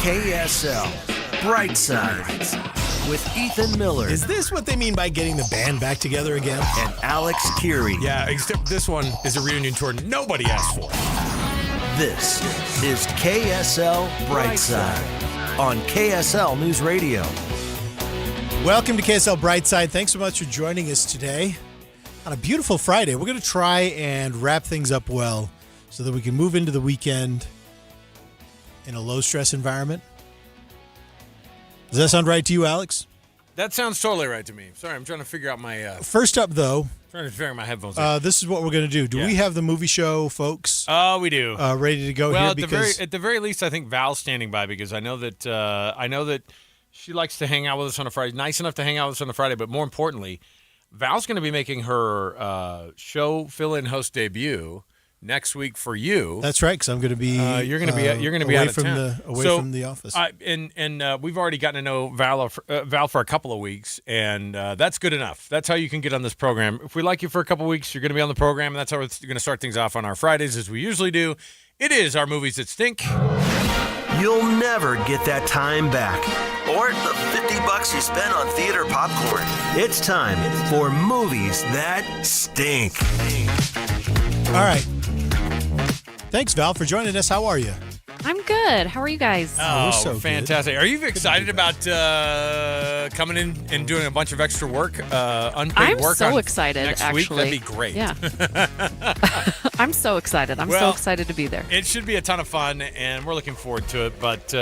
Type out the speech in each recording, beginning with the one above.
KSL Brightside with Ethan Miller. Is this what they mean by getting the band back together again? And Alex Curie. Yeah, except this one is a reunion tour nobody asked for. This is KSL Brightside on KSL News Radio. Welcome to KSL Brightside. Thanks so much for joining us today on a beautiful Friday. We're going to try and wrap things up well so that we can move into the weekend in a low-stress environment. Does that sound right to you, Alex? That sounds totally right to me. Sorry, I'm trying to figure out my... First up, though... Trying to figure out my headphones. This is what we're going to do. Do we have the movie show, folks? Oh, we do. Ready to go well, here? At the very least, I think Val's standing by because I know that she likes to hang out with us on a Friday. Nice enough to hang out with us on a Friday, but more importantly, Val's going to be making her show fill-in host debut next week for you. That's right, because I'm going to be. You're going to be out of town, from the office. And we've already gotten to know Val for a couple of weeks, and that's good enough. That's how you can get on this program. If we like you for a couple of weeks, you're going to be on the program, and that's how we're going to start things off on our Fridays, as we usually do. It is our movies that stink. You'll never get that time back. Or the $50 you spent on theater popcorn. It's time for movies that stink. All right. Thanks, Val, for joining us. How are you? I'm good. How are you guys? Oh, so fantastic. Are you excited about coming in and doing a bunch of extra work, unpaid work? I'm so excited, next actually. week? That'd be great. Yeah. I'm so excited. I'm so excited to be there. It should be a ton of fun, and we're looking forward to it. But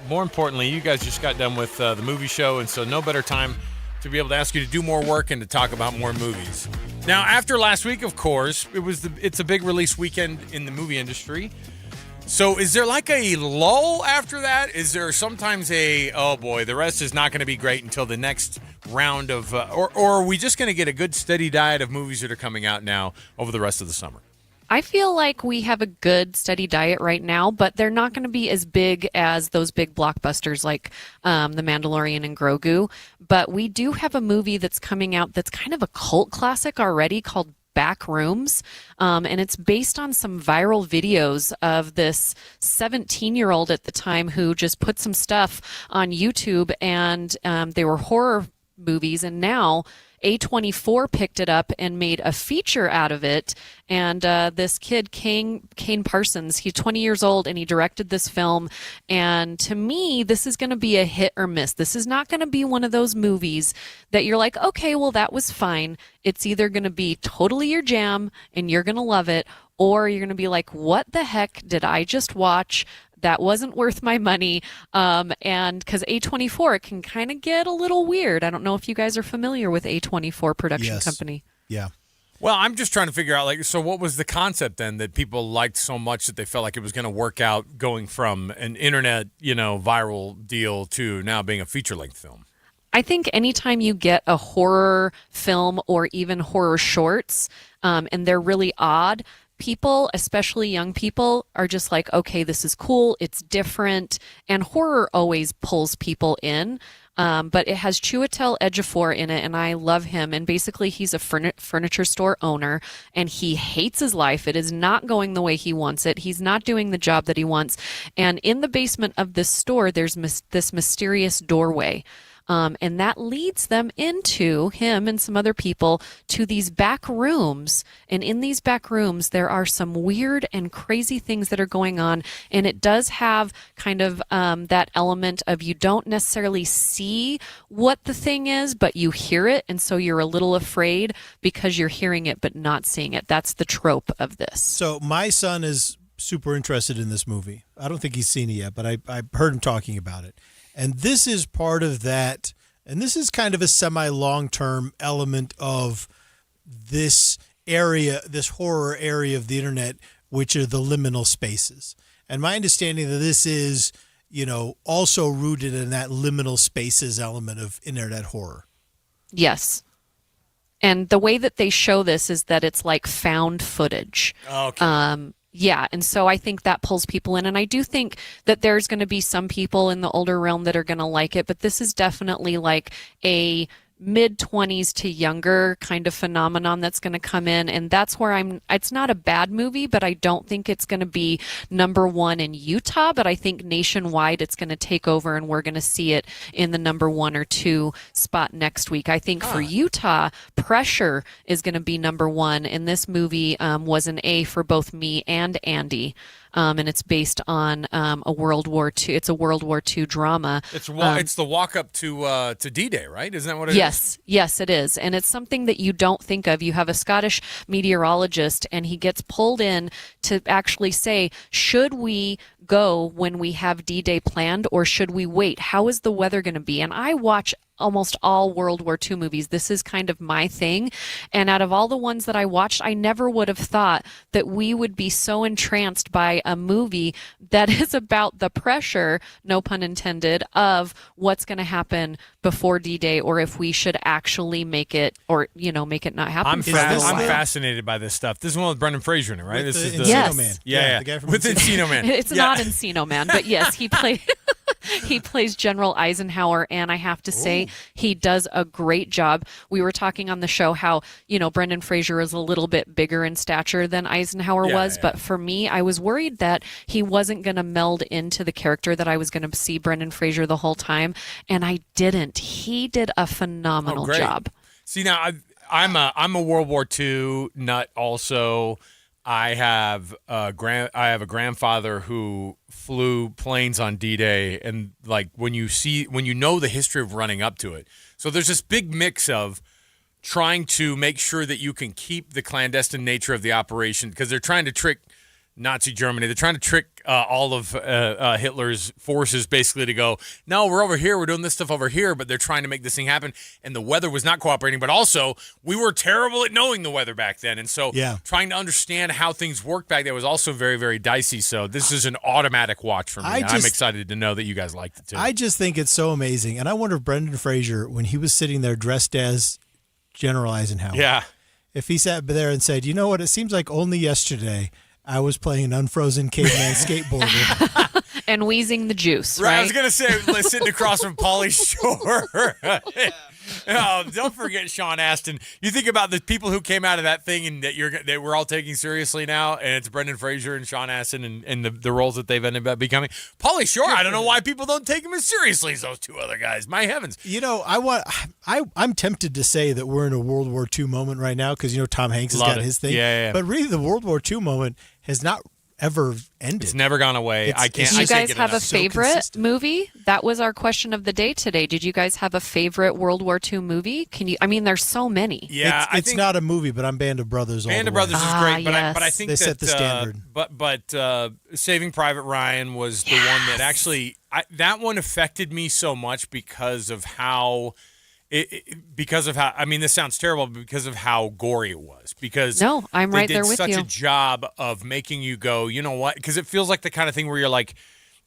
more importantly, you guys just got done with the movie show, and so no better time to be able to ask you to do more work and to talk about more movies. Now, after last week, of course, it's a big release weekend in the movie industry. So is there like a lull after that? Is there sometimes oh boy, the rest is not going to be great until the next round of, or are we just going to get a good steady diet of movies that are coming out now over the rest of the summer? I feel like we have a good, steady diet right now, but they're not going to be as big as those big blockbusters like The Mandalorian and Grogu. But we do have a movie that's coming out that's kind of a cult classic already called Back Rooms, and it's based on some viral videos of this 17-year-old at the time who just put some stuff on YouTube, and they were horror movies, and now A24 picked it up and made a feature out of it. And this kid, Kane Parsons, he's 20 years old, and he directed this film. And to me, this is going to be a hit or miss. This is not going to be one of those movies that you're like, okay, well, that was fine. It's either going to be totally your jam and you're going to love it, or you're going to be like, what the heck did I just watch? That wasn't worth my money. And because A24, it can kind of get a little weird. I don't know if you guys are familiar with A24 production company. Yeah. Well, I'm just trying to figure out, so what was the concept then that people liked so much that they felt like it was going to work out going from an internet, viral deal to now being a feature-length film? I think anytime you get a horror film or even horror shorts, and they're really odd, people, especially young people, are just like, okay, this is cool, it's different, and horror always pulls people in. But it has Chiwetel Ejiofor in it, and I love him. And basically, he's a furniture store owner, and he hates his life. It is not going the way he wants it. He's not doing the job that he wants. And in the basement of this store, there's this mysterious doorway. And that leads them into him and some other people to these back rooms. And in these back rooms, there are some weird and crazy things that are going on. And it does have kind of that element of you don't necessarily see what the thing is, but you hear it. And so you're a little afraid because you're hearing it but not seeing it. That's the trope of this. So my son is super interested in this movie. I don't think he's seen it yet, but I heard him talking about it. And this is part of that, and this is kind of a semi-long-term element of this area, this horror area of the internet, which are the liminal spaces. And my understanding that this is, also rooted in that liminal spaces element of internet horror. Yes. And the way that they show this is that it's like found footage. Okay. Yeah, and so I think that pulls people in, and I do think that there's going to be some people in the older realm that are going to like it, but this is definitely like a mid-20s to younger kind of phenomenon that's going to come in, and that's where it's not a bad movie, but I don't think it's going to be number one in Utah, but I think nationwide it's going to take over, and we're going to see it in the number 1 or 2 spot next week. I think for Utah, Pressure is going to be number 1, and this movie was an A for both me and Andy. And it's based on a World War II. It's a World War II drama. It's the walk up to D-Day, right? Isn't that what it is? Yes, it is. And it's something that you don't think of. You have a Scottish meteorologist, and he gets pulled in to actually say, should we go when we have D-Day planned, or should we wait? How is the weather going to be? And I watch almost all World War II movies. This is kind of my thing. And out of all the ones that I watched, I never would have thought that we would be so entranced by a movie that is about the pressure, no pun intended, of what's going to happen before D-Day, or if we should actually make it, or, make it not happen. I'm fascinated by this stuff. This is one with Brendan Fraser in it, right? This is the Yes. Encino Man. Yeah. The guy from With Encino Man. It's not Encino Man, but yes, he plays General Eisenhower, and I have to say, he does a great job. We were talking on the show how, Brendan Fraser is a little bit bigger in stature than Eisenhower was, but for me, I was worried that he wasn't going to meld into the character, that I was going to see Brendan Fraser the whole time, and I didn't. He did a phenomenal job. See, now I'm a World War II nut also. I have a grandfather who flew planes on D-Day, and like when you know the history of running up to it. So there's this big mix of trying to make sure that you can keep the clandestine nature of the operation, because they're trying to trick Nazi Germany. They're trying to trick all of Hitler's forces basically to go, no, we're over here. We're doing this stuff over here, but they're trying to make this thing happen. And the weather was not cooperating, but also we were terrible at knowing the weather back then. And so trying to understand how things worked back then was also very, very dicey. So this is an automatic watch for me. I'm excited to know that you guys liked it too. I just think it's so amazing. And I wonder if Brendan Fraser, when he was sitting there dressed as General Eisenhower, if he sat there and said, you know what, it seems like only yesterday I was playing an unfrozen caveman skateboarder. And wheezing the juice, right? right? I was going to say, sitting across from Pauly Shore. Oh, don't forget Sean Astin. You think about the people who came out of that thing and that we're all taking seriously now, and it's Brendan Fraser and Sean Astin and the roles that they've ended up becoming. Pauly Shore, I don't know why people don't take him as seriously as those two other guys. My heavens. I'm tempted to say that we're in a World War II moment right now, because Tom Hanks has got his thing. Yeah. But really, the World War II moment has not ever ended. It's never gone away. Do you guys have a favorite movie? That was our question of the day today. Did you guys have a favorite World War II movie? There's so many. Yeah, it's not a movie, but I'm Band of Brothers. Band of Brothers is great, but yes. I think they set the standard. But Saving Private Ryan was the one that actually that one affected me so much because of how. This sounds terrible, but because of how gory it was. Because no, I'm right there with you. They did such a job of making you go, you know what? Because it feels like the kind of thing where you're like,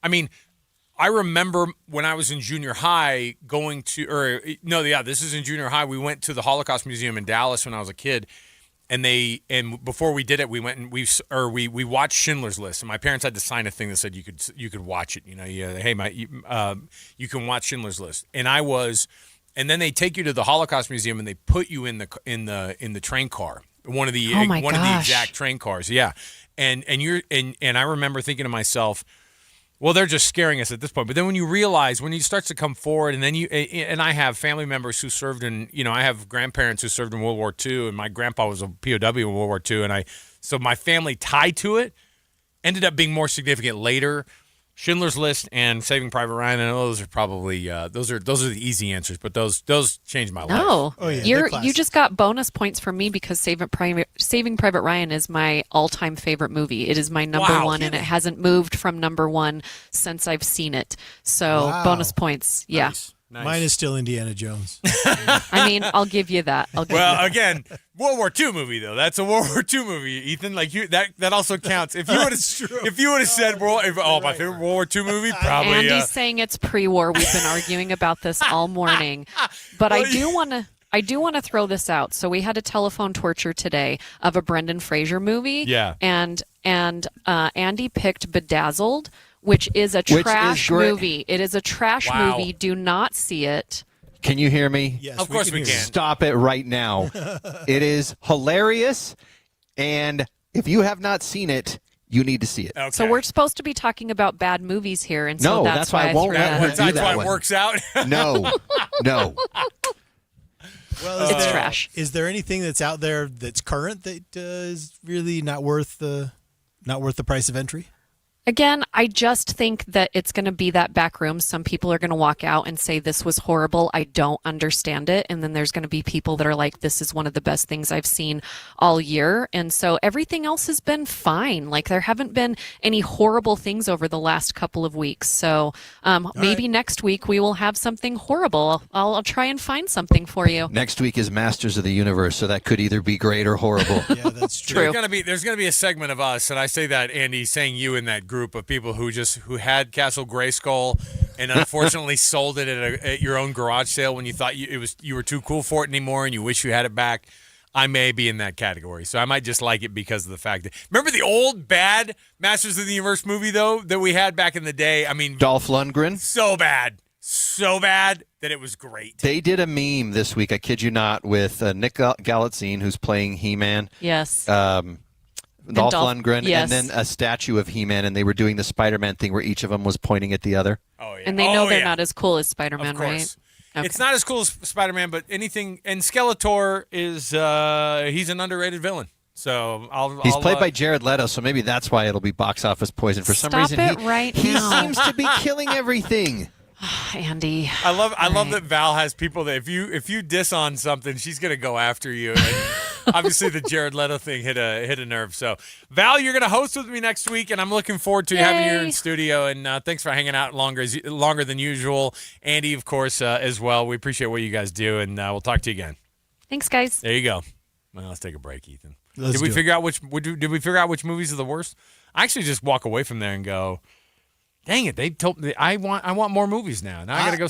I remember when I was in junior high this is in junior high. We went to the Holocaust Museum in Dallas when I was a kid, and before we did it, we went and we watched Schindler's List, and my parents had to sign a thing that said you could watch it. You can watch Schindler's List, and then they take you to the Holocaust Museum and they put you in the train car, one of the exact train cars, and I remember thinking to myself, well, they're just scaring us at this point. But then when you realize, when you start to come forward, and then and I have family members who served in, I have grandparents who served in World War II, and my grandpa was a POW in World War II, and so my family tied to it ended up being more significant later. Schindler's List and Saving Private Ryan, and those are probably those are the easy answers, but those changed my life. Oh yeah, you just got bonus points from me because Saving Private Ryan is my all-time favorite movie. It is my number one, and it hasn't moved from number one since I've seen it. So bonus points, yeah. Nice. Mine is still Indiana Jones. I'll give you that. Again, World War II movie though. That's a World War II movie, Ethan. Like that also counts. If you would have said my favorite World War II movie, probably. Andy's saying it's pre-war. We've been arguing about this all morning, but I do want to throw this out. So we had a telephone torture today of a Brendan Fraser movie. Yeah. And Andy picked Bedazzled, which is a trash movie. It is a trash movie. Do not see it. Can you hear me? Yes, Of course we hear can. you. Stop it right now. It is hilarious, and if you have not seen it, you need to see it. Okay. So we're supposed to be talking about bad movies here, and so No, that's that's why I I won't threw let that her in. do That's that why one. it works out. No. Well, It's trash. Is there anything that's out there that's current that is really not worth the price of entry? Again, I just think that it's going to be that back room. Some people are going to walk out and say, this was horrible. I don't understand it. And then there's going to be people that are like, this is one of the best things I've seen all year. And so everything else has been fine. Like there haven't been any horrible things over the last couple of weeks. So maybe next week we will have something horrible. I'll try and find something for you. Next week is Masters of the Universe, so that could either be great or horrible. Yeah, that's true. True. There's gonna be a segment of us, and I say that, Andy, saying you in that group of people who had Castle Grayskull and unfortunately sold it at your own garage sale when you thought you were too cool for it anymore and you wish you had it back. I may be in that category, so I might just like it because of the fact that remember the old bad Masters of the Universe movie though that we had back in the day. I mean, Dolph Lundgren. so bad that it was great. They did a meme this week, I kid you not, with Nick Galitzine, who's playing He-Man. Yes. Dolph Lundgren, yes. and then a statue of He-Man, and they were doing the Spider-Man thing where each of them was pointing at the other. Oh yeah, And they know they're not as cool as Spider-Man, Of course. right? Okay. It's not as cool as Spider-Man, but anything. And Skeletor is he's an underrated villain. So He's played by Jared Leto, so maybe that's why it'll be box office poison. For some Stop reason, it right he now. seems to be killing everything. Andy. I love that Val has people that if you diss on something, she's gonna go after you. And obviously, the Jared Leto thing hit a nerve. So Val, you're gonna host with me next week, and I'm looking forward to having you in studio. And thanks for hanging out longer than usual. Andy, of course, as well. We appreciate what you guys do, and we'll talk to you again. Thanks, guys. There you go. Well, let's take a break, Ethan. Let's Did we do it. figure out which movies are the worst? I actually just walk away from there and go, dang it! They told me I want more movies now. Now I gotta go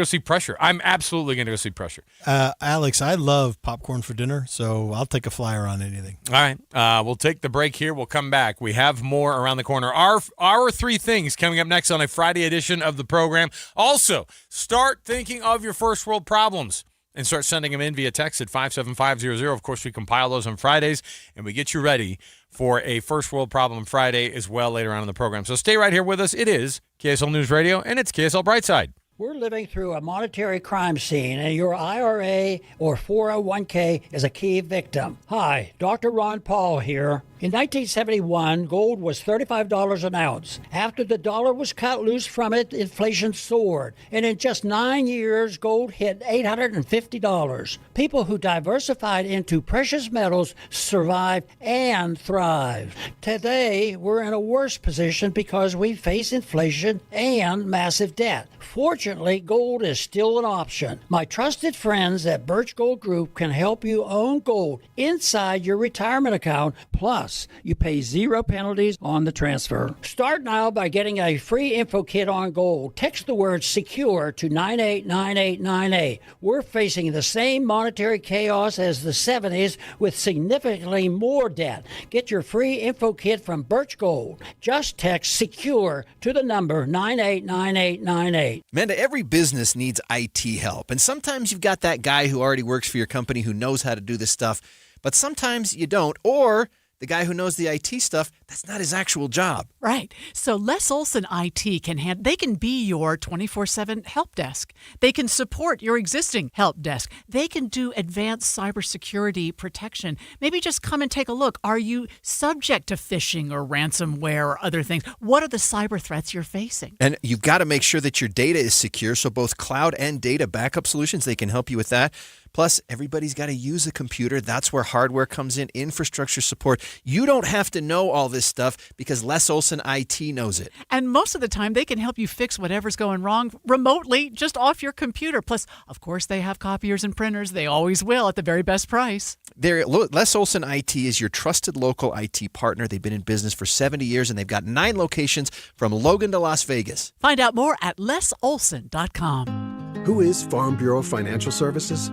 see Pressure. I'm absolutely gonna go see Pressure. Alex, I love popcorn for dinner, so I'll take a flyer on anything. All right, we'll take the break here. We'll come back. We have more around the corner. Our three things coming up next on a Friday edition of the program. Also, start thinking of your first world problems and start sending them in via text at 57500. Of course, we compile those on Fridays, and we get you ready for a First World Problem Friday as well later on in the program. So stay right here with us. It is KSL News Radio, and it's KSL Brightside. We're living through a monetary crime scene, and your IRA or 401k is a key victim. Hi, Dr. Ron Paul here. In 1971, gold was $35 an ounce. After the dollar was cut loose from it, inflation soared. And in just 9 years, gold hit $850. People who diversified into precious metals survived and thrived. Today, we're in a worse position because we face inflation and massive debt. Fortunately, gold is still an option. My trusted friends at Birch Gold Group can help you own gold inside your retirement account. Plus, you pay 0 penalties on the transfer. Start now by getting a free info kit on gold. Text the word SECURE to 989898. We're facing the same monetary chaos as the 70s with significantly more debt. Get your free info kit from Birch Gold. Just text SECURE to the number 989898. Amanda, every business needs IT help. And sometimes you've got that guy who already works for your company who knows how to do this stuff, but sometimes you don't. Or the guy who knows the IT stuff, that's not his actual job. Right. So Les Olson IT they can be your 24/7 help desk. They can support your existing help desk. They can do advanced cybersecurity protection. Maybe just come and take a look. Are you subject to phishing or ransomware or other things? What are the cyber threats you're facing? And you've got to make sure that your data is secure. So both cloud and data backup solutions, they can help you with that. Plus, everybody's got to use a computer. That's where hardware comes in, infrastructure support. You don't have to know all this stuff because Les Olson IT knows it. And most of the time, they can help you fix whatever's going wrong remotely, just off your computer. Plus, of course, they have copiers and printers. They always will at the very best price. Les Olson IT is your trusted local IT partner. They've been in business for 70 years, and they've got 9 locations from Logan to Las Vegas. Find out more at lesolson.com. Who is Farm Bureau Financial Services?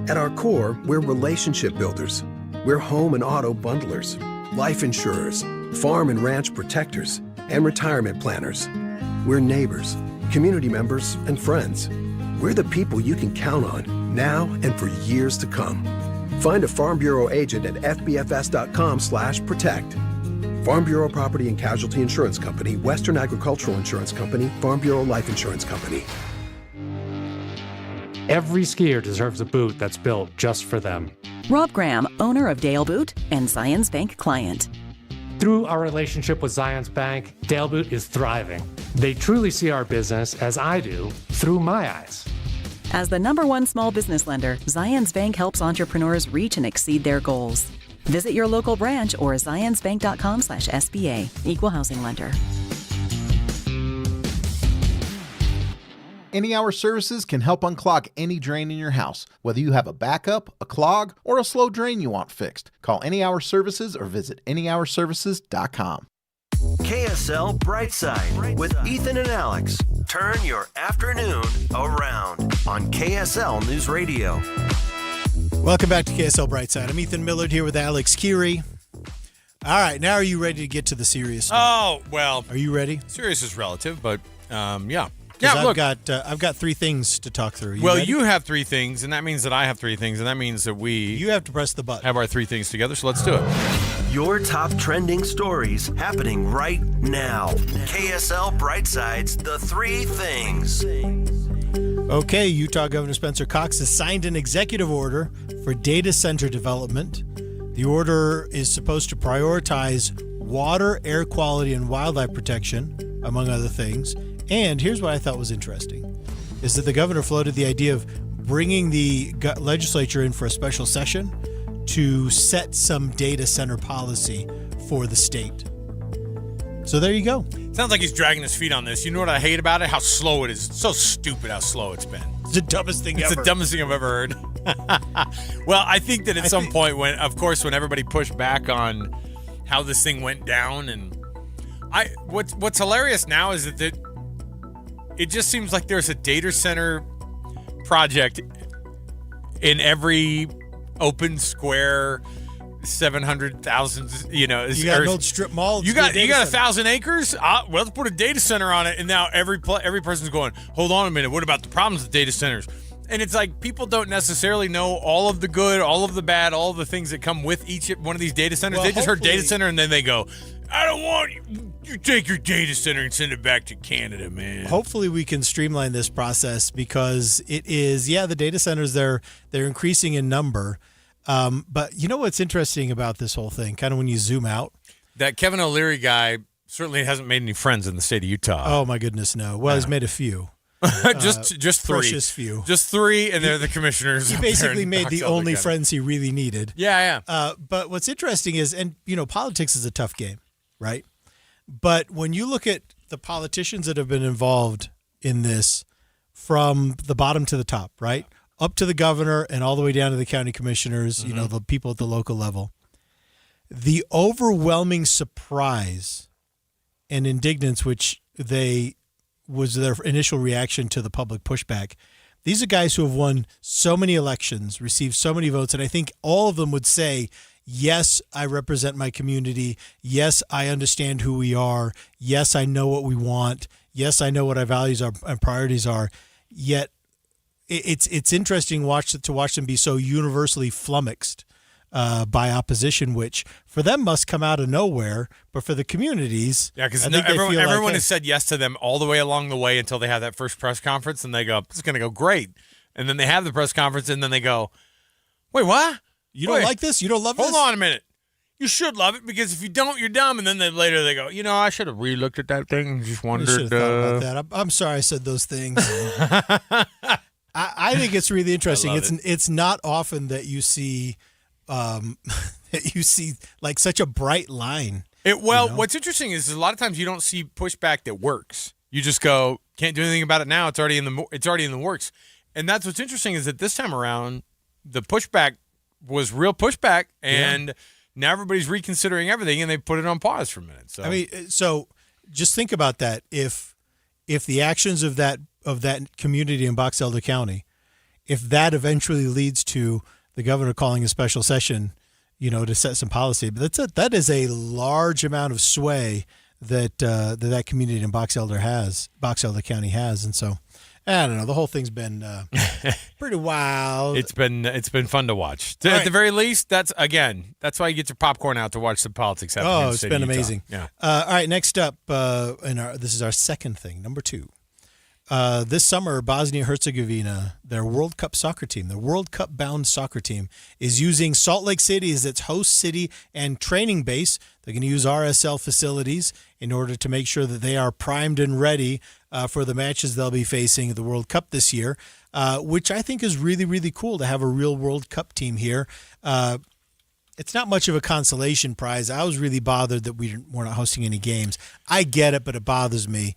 At our core, we're relationship builders. We're home and auto bundlers, life insurers, farm and ranch protectors, and retirement planners. We're neighbors, community members, and friends. We're the people you can count on now and for years to come. Find a Farm Bureau agent at fbfs.com/protect. Farm Bureau Property and Casualty Insurance Company, Western Agricultural Insurance Company, Farm Bureau Life Insurance Company. Every skier deserves a boot that's built just for them. Rob Graham, owner of Dale Boot and Zions Bank client. Through our relationship with Zions Bank, Dale Boot is thriving. They truly see our business, as I do, through my eyes. As the #1 small business lender, Zions Bank helps entrepreneurs reach and exceed their goals. Visit your local branch or zionsbank.com/SBA. Equal housing lender. Any Hour Services can help unclog any drain in your house, whether you have a backup, a clog, or a slow drain you want fixed. Call Any Hour Services or visit anyhourservices.com. KSL Brightside with Ethan and Alex. Turn your afternoon around on KSL News Radio. Welcome back to KSL Brightside. I'm Ethan Millard here with Alex Keary. All right, now are you ready to get to the serious stuff? Oh, well. Are you ready? Serious is relative, but yeah. I've got three things to talk through. You have three things, and that means that I have three things, and that means that you have to press the button. Have our three things together, so let's do it. Your top trending stories happening right now. KSL Brightside's The Three Things. Okay, Utah Governor Spencer Cox has signed an executive order for data center development. The order is supposed to prioritize water, air quality, and wildlife protection, among other things. And here's what I thought was interesting, is that the governor floated the idea of bringing the legislature in for a special session to set some data center policy for the state. So there you go. Sounds like he's dragging his feet on this. You know what I hate about it? How slow it is. It's so stupid how slow it's been. It's the dumbest thing ever. It's the dumbest thing I've ever heard. Well, I think that at some point when everybody pushed back on how this thing went down, and what's hilarious now is that it just seems like there's a data center project in every open square 700,000. You got an old strip mall. You got 1,000 acres. Well, let's put a data center on it, and now every person's going, hold on a minute. What about the problems with data centers? And it's like people don't necessarily know all of the good, all of the bad, all of the things that come with each one of these data centers. Well, they just heard data center, and then they go, I don't want you. You take your data center and send it back to Canada, man. Hopefully we can streamline this process, because it is, the data centers, they're increasing in number. But you know what's interesting about this whole thing, kind of when you zoom out? That Kevin O'Leary guy certainly hasn't made any friends in the state of Utah. Oh, my goodness, no. Well, he's made a few. just three. Precious few. Just three, and they're the commissioners. He basically made the only friends he really needed. Yeah. But what's interesting is, and politics is a tough game, right? But when you look at the politicians that have been involved in this, from the bottom to the top, right? Up to the governor and all the way down to the county commissioners, the people at the local level, the overwhelming surprise and indignance which was their initial reaction to the public pushback. These are guys who have won so many elections, received so many votes, and I think all of them would say, yes, I represent my community. Yes, I understand who we are. Yes, I know what we want. Yes, I know what our values are and priorities are. Yet it's interesting to watch them be so universally flummoxed by opposition, which for them must come out of nowhere, but for the communities, because everyone has said yes to them all the way along the way until they have that first press conference, and they go, "This is going to go great," and then they have the press conference, and then they go, "Wait, what? You don't like this? You don't love this? Hold on a minute. You should love it, because if you don't, you're dumb." And then later they go, I should have re-looked at that thing and just wondered. I should have thought about that. I'm sorry I said those things. I think it's really interesting. It's not often that you see like such a bright line. What's interesting is a lot of times you don't see pushback that works. You just go, can't do anything about it now. It's already in the works. And that's what's interesting, is that this time around, the pushback was real pushback, and now everybody's reconsidering everything, and they put it on pause for a minute. So so just think about that. If the actions of that community in Box Elder County, if that eventually leads to the governor calling a special session, to set some policy, but that is a large amount of sway that community in Box Elder County has, and so I don't know. The whole thing's been pretty wild. It's been fun to watch. At the very least, that's why you get your popcorn out to watch the politics happen. Oh, it's been amazing. Yeah. All right, next up, this is our second thing, number 2. This summer, Bosnia-Herzegovina, their World Cup soccer team, their World Cup-bound soccer team, is using Salt Lake City as its host city and training base. They're going to use RSL facilities in order to make sure that they are primed and ready for the matches they'll be facing at the World Cup this year, which I think is really, really cool to have a real World Cup team here. It's not much of a consolation prize. I was really bothered that we're not hosting any games. I get it, but it bothers me.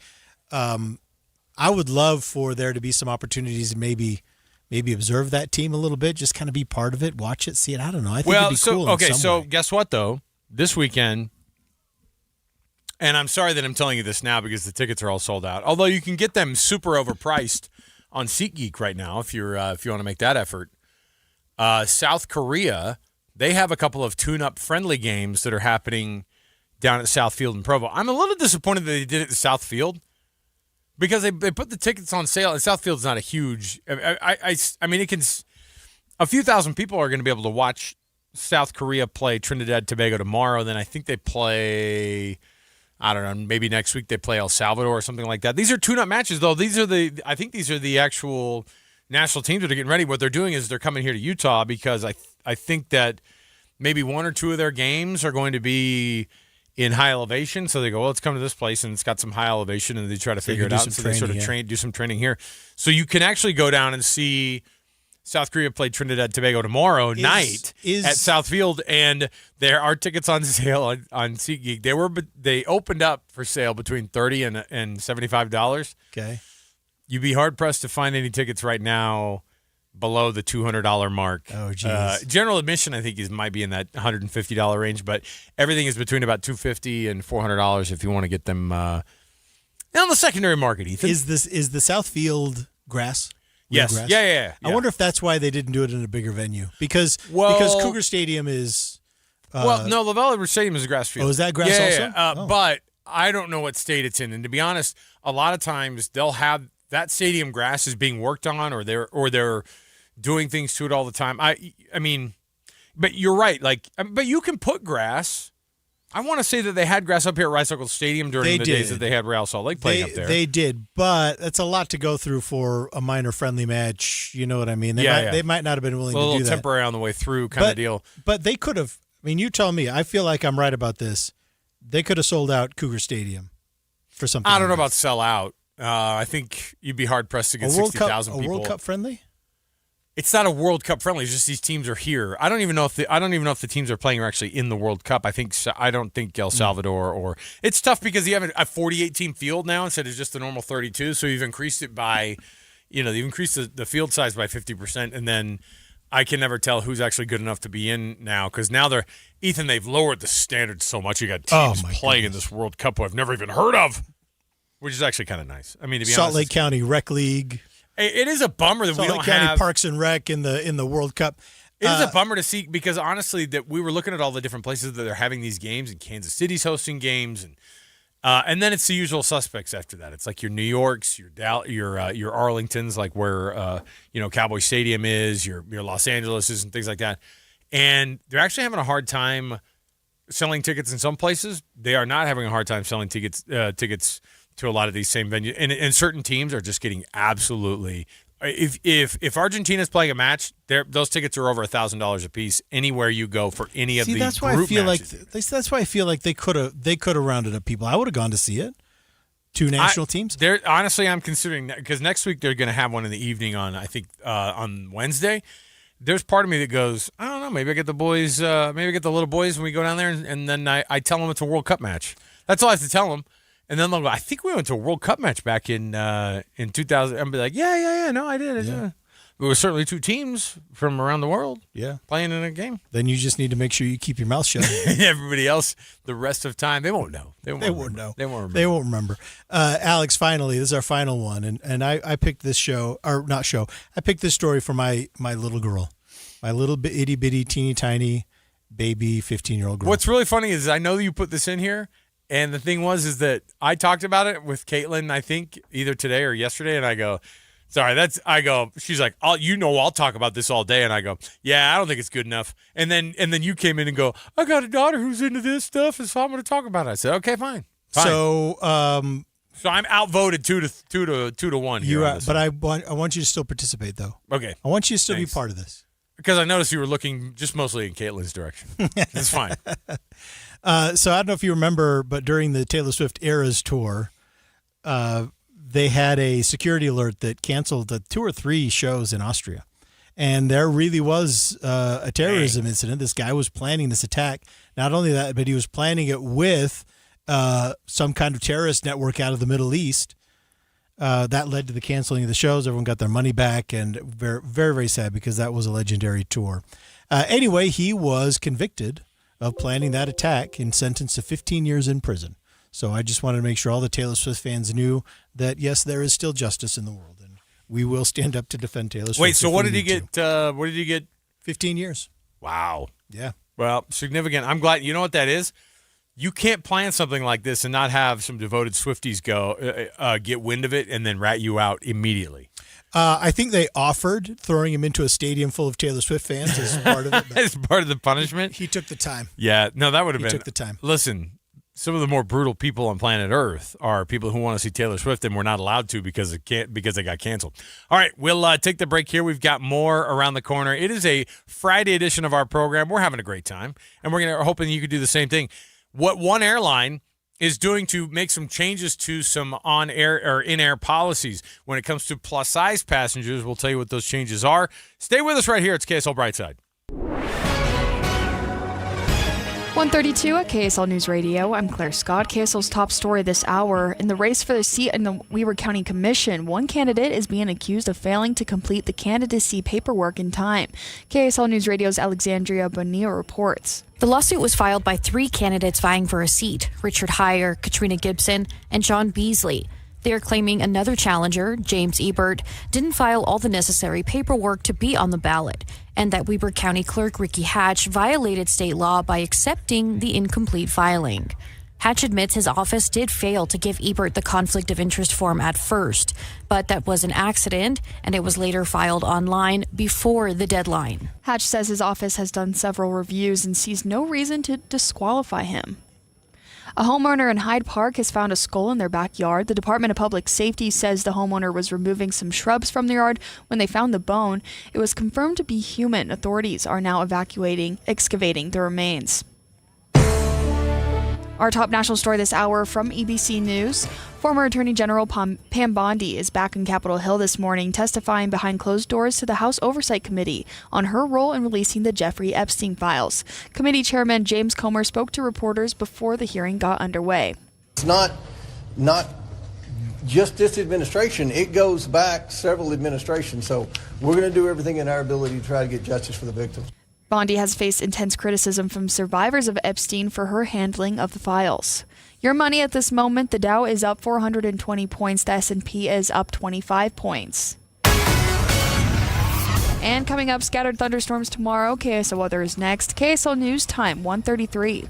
I would love for there to be some opportunities to maybe observe that team a little bit, just kind of be part of it, watch it, see it. I don't know. I think it'd be cool in some way. Guess what, though? This weekend, and I'm sorry that I'm telling you this now because the tickets are all sold out, although you can get them super overpriced on SeatGeek right now if you want to make that effort. South Korea, they have a couple of tune-up friendly games that are happening down at South Field in Provo. I'm a little disappointed that they did it at South Field because they put the tickets on sale. And South Field's not a huge – I mean, it can – a few thousand people are going to be able to watch South Korea play Trinidad Tobago tomorrow. Then I think they play – I don't know, maybe next week they play El Salvador or something like that. These are tune-up matches, though. I think these are the actual national teams that are getting ready. What they're doing is they're coming here to Utah because I think that maybe one or two of their games are going to be in high elevation. So they go, well, let's come to this place, and it's got some high elevation, and they try to figure it out. So they sort of do some training here. So you can actually go down and see South Korea play Trinidad Tobago tomorrow night at South Field, and there are tickets on sale on SeatGeek. They opened up for sale between $30 and $75. Okay, you'd be hard pressed to find any tickets right now below the $200 mark. Oh, geez. General admission, I think, might be in that $150 range, but everything is between about $250 and $400 if you want to get them on the secondary market. Ethan, is the South Field grass? Yes. Grass? Yeah. I wonder if that's why they didn't do it in a bigger venue because Cougar Stadium is. No, LaVell Stadium is a grass field. Oh, is that grass also? Yeah. But I don't know what state it's in, and to be honest, a lot of times they'll have that stadium grass is being worked on, or they're doing things to it all the time. I mean, but you're right. But you can put grass. I want to say that they had grass up here at Rice Eccles Stadium during the days that they had Real Salt Lake playing up there. They did, but it's a lot to go through for a minor friendly match. You know what I mean? They might not have been willing to do that. A little temporary on the way through kind of deal. But they could have. I mean, you tell me. I feel like I'm right about this. They could have sold out Cougar Stadium for something. I don't know about sell out. I think you'd be hard pressed to get 60,000 people. A World Cup friendly? It's not a World Cup friendly. It's just these teams are here. I don't even know if the teams are playing are actually in the World Cup. I don't think El Salvador or it's tough because you have a 48 team field now instead of just the normal 32. So you've increased it by, you've increased the field size by 50%, and then I can never tell who's actually good enough to be in now because now they've lowered the standards so much. You got teams playing in this World Cup who I've never even heard of, which is actually kind of nice. I mean, to be honest, Salt Lake County Rec League. It is a bummer that we don't have Parks and Rec in the World Cup. It is a bummer to see because honestly, that we were looking at all the different places that they're having these games, and Kansas City's hosting games, and then it's the usual suspects after that. It's like your New Yorks, your Arlingtons, like where Cowboy Stadium is, your Los Angeleses and things like that, and they're actually having a hard time selling tickets in some places. They are not having a hard time selling tickets to a lot of these same venues, and certain teams are just getting absolutely. If Argentina's playing a match, those tickets are over $1,000 a piece anywhere you go for any of the that's why group I feel matches. that's why I feel like they could have rounded up people. I would have gone to see it. Two national teams. Honestly, I'm considering that because next week they're going to have one in the evening on Wednesday. There's part of me that goes, I don't know, maybe I get the boys, maybe I get the little boys when we go down there, and then I tell them it's a World Cup match. That's all I have to tell them. And then they'll go, I think we went to a World Cup match back in 2000. And be like, yeah, no, I did. Yeah. There were certainly two teams from around the world playing in a game. Then you just need to make sure you keep your mouth shut. Everybody else, the rest of time, they won't know. They won't know. They won't remember. Alex, finally, this is our final one. And I picked this I picked this story for my little girl, my little itty-bitty, teeny-tiny baby 15-year-old girl. What's really funny is I know you put this in here. And the thing is that I talked about it with Caitlin, I think, either today or yesterday, and I go, Sorry, she's like, I'll talk about this all day. And I go, yeah, I don't think it's good enough. And then you came in and go, I got a daughter who's into this stuff, and so I'm going to talk about it. I said, okay, fine. So I'm outvoted 2 to 1 here. But I want you to still participate, though. Okay. I want you to still Thanks. be part of this. Because I noticed you were looking just mostly in Caitlin's direction. It's fine. So I don't know if you remember, but during the Taylor Swift Eras tour, they had a security alert that canceled 2 or 3 shows in Austria. And there really was a terrorism incident. This guy was planning this attack. Not only that, but he was planning it with some kind of terrorist network out of the Middle East. That led to the canceling of the shows. Everyone got their money back, and very, very, very sad because that was a legendary tour. Anyway, he was convicted of planning that attack and sentenced to 15 years in prison. So I just wanted to make sure all the Taylor Swift fans knew that, yes, there is still justice in the world, and we will stand up to defend Taylor Swift. Wait, so what did he get? What did he get? 15 years. Wow. Yeah. Well, significant. I'm glad. You know what that is? You can't plan something like this and not have some devoted Swifties get wind of it and then rat you out immediately. I think they offered throwing him into a stadium full of Taylor Swift fans as part of it. As part of the punishment? He took the time. Yeah. No, that would have been. He took the time. Listen, some of the more brutal people on planet Earth are people who want to see Taylor Swift and we're not allowed to because they got canceled. All right, we'll take the break here. We've got more around the corner. It is a Friday edition of our program. We're having a great time, and we're hoping you could do the same thing. What one airline is doing to make some changes to some on-air or in-air policies when it comes to plus-size passengers. We'll tell you what those changes are. Stay with us right here. It's KSL Brightside. 132 at KSL News Radio. I'm Claire Scott. KSL's top story this hour. In the race for the seat in the Weber County Commission, one candidate is being accused of failing to complete the candidacy paperwork in time. KSL News Radio's Alexandria Bonilla reports. The lawsuit was filed by 3 candidates vying for a seat: Richard Heyer, Katrina Gibson, and John Beasley. They are claiming another challenger, James Ebert, didn't file all the necessary paperwork to be on the ballot, and that Weber County Clerk Ricky Hatch violated state law by accepting the incomplete filing. Hatch admits his office did fail to give Ebert the conflict of interest form at first, but that was an accident, and it was later filed online before the deadline. Hatch says his office has done several reviews and sees no reason to disqualify him. A homeowner in Hyde Park has found a skull in their backyard. The Department of Public Safety says the homeowner was removing some shrubs from the yard when they found the bone. It was confirmed to be human. Authorities are now excavating the remains. Our top national story this hour from ABC News. Former Attorney General Pam Bondi is back in Capitol Hill this morning, testifying behind closed doors to the House Oversight Committee on her role in releasing the Jeffrey Epstein files. Committee Chairman James Comer spoke to reporters before the hearing got underway. It's not just this administration. It goes back several administrations. So we're going to do everything in our ability to try to get justice for the victims. Bondi has faced intense criticism from survivors of Epstein for her handling of the files. Your money at this moment: the Dow is up 420 points, the S&P is up 25 points. And coming up, scattered thunderstorms tomorrow. KSL weather is next. KSL News Time, 1:33.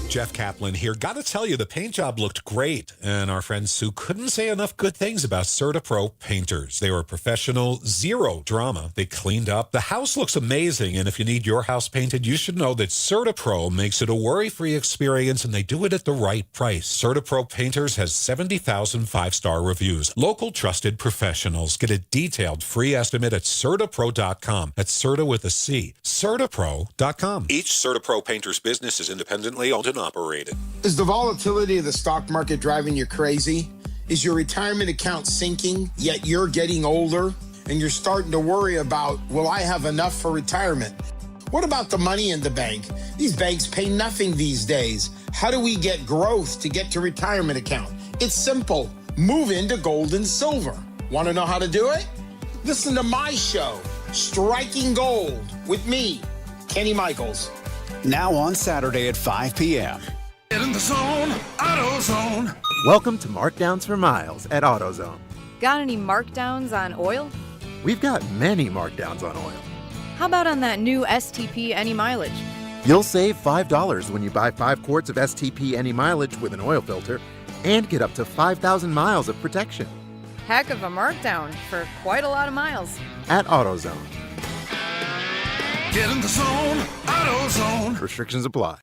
Jeff Kaplan here. Gotta tell you, the paint job looked great, and our friend Sue couldn't say enough good things about CertaPro painters. They were professional, zero drama. They cleaned up. The house looks amazing, and if you need your house painted, you should know that CertaPro makes it a worry-free experience, and they do it at the right price. CertaPro Painters has 70,000 five-star reviews. Local trusted professionals. Get a detailed free estimate at CertaPro.com. That's Certa with a C. CertaPro.com. Each CertaPro Painters business is independently owned and operated. Is the volatility of the stock market driving you crazy? Is your retirement account sinking, yet you're getting older and you're starting to worry about, will I have enough for retirement? What about the money in the bank? These banks pay nothing these days. How do we get growth to get to retirement account? It's simple. Move into gold and silver. Want to know how to do it? Listen to my show, Striking Gold, with me, Kenny Michaels. Now on Saturday at 5 p.m. Get in the zone, AutoZone. Welcome to Markdowns for Miles at AutoZone. Got any markdowns on oil? We've got many markdowns on oil. How about on that new STP Any Mileage? You'll save $5 when you buy 5 quarts of STP Any Mileage with an oil filter and get up to 5,000 miles of protection. Heck of a markdown for quite a lot of miles. At AutoZone. Get in the zone, AutoZone. Restrictions apply.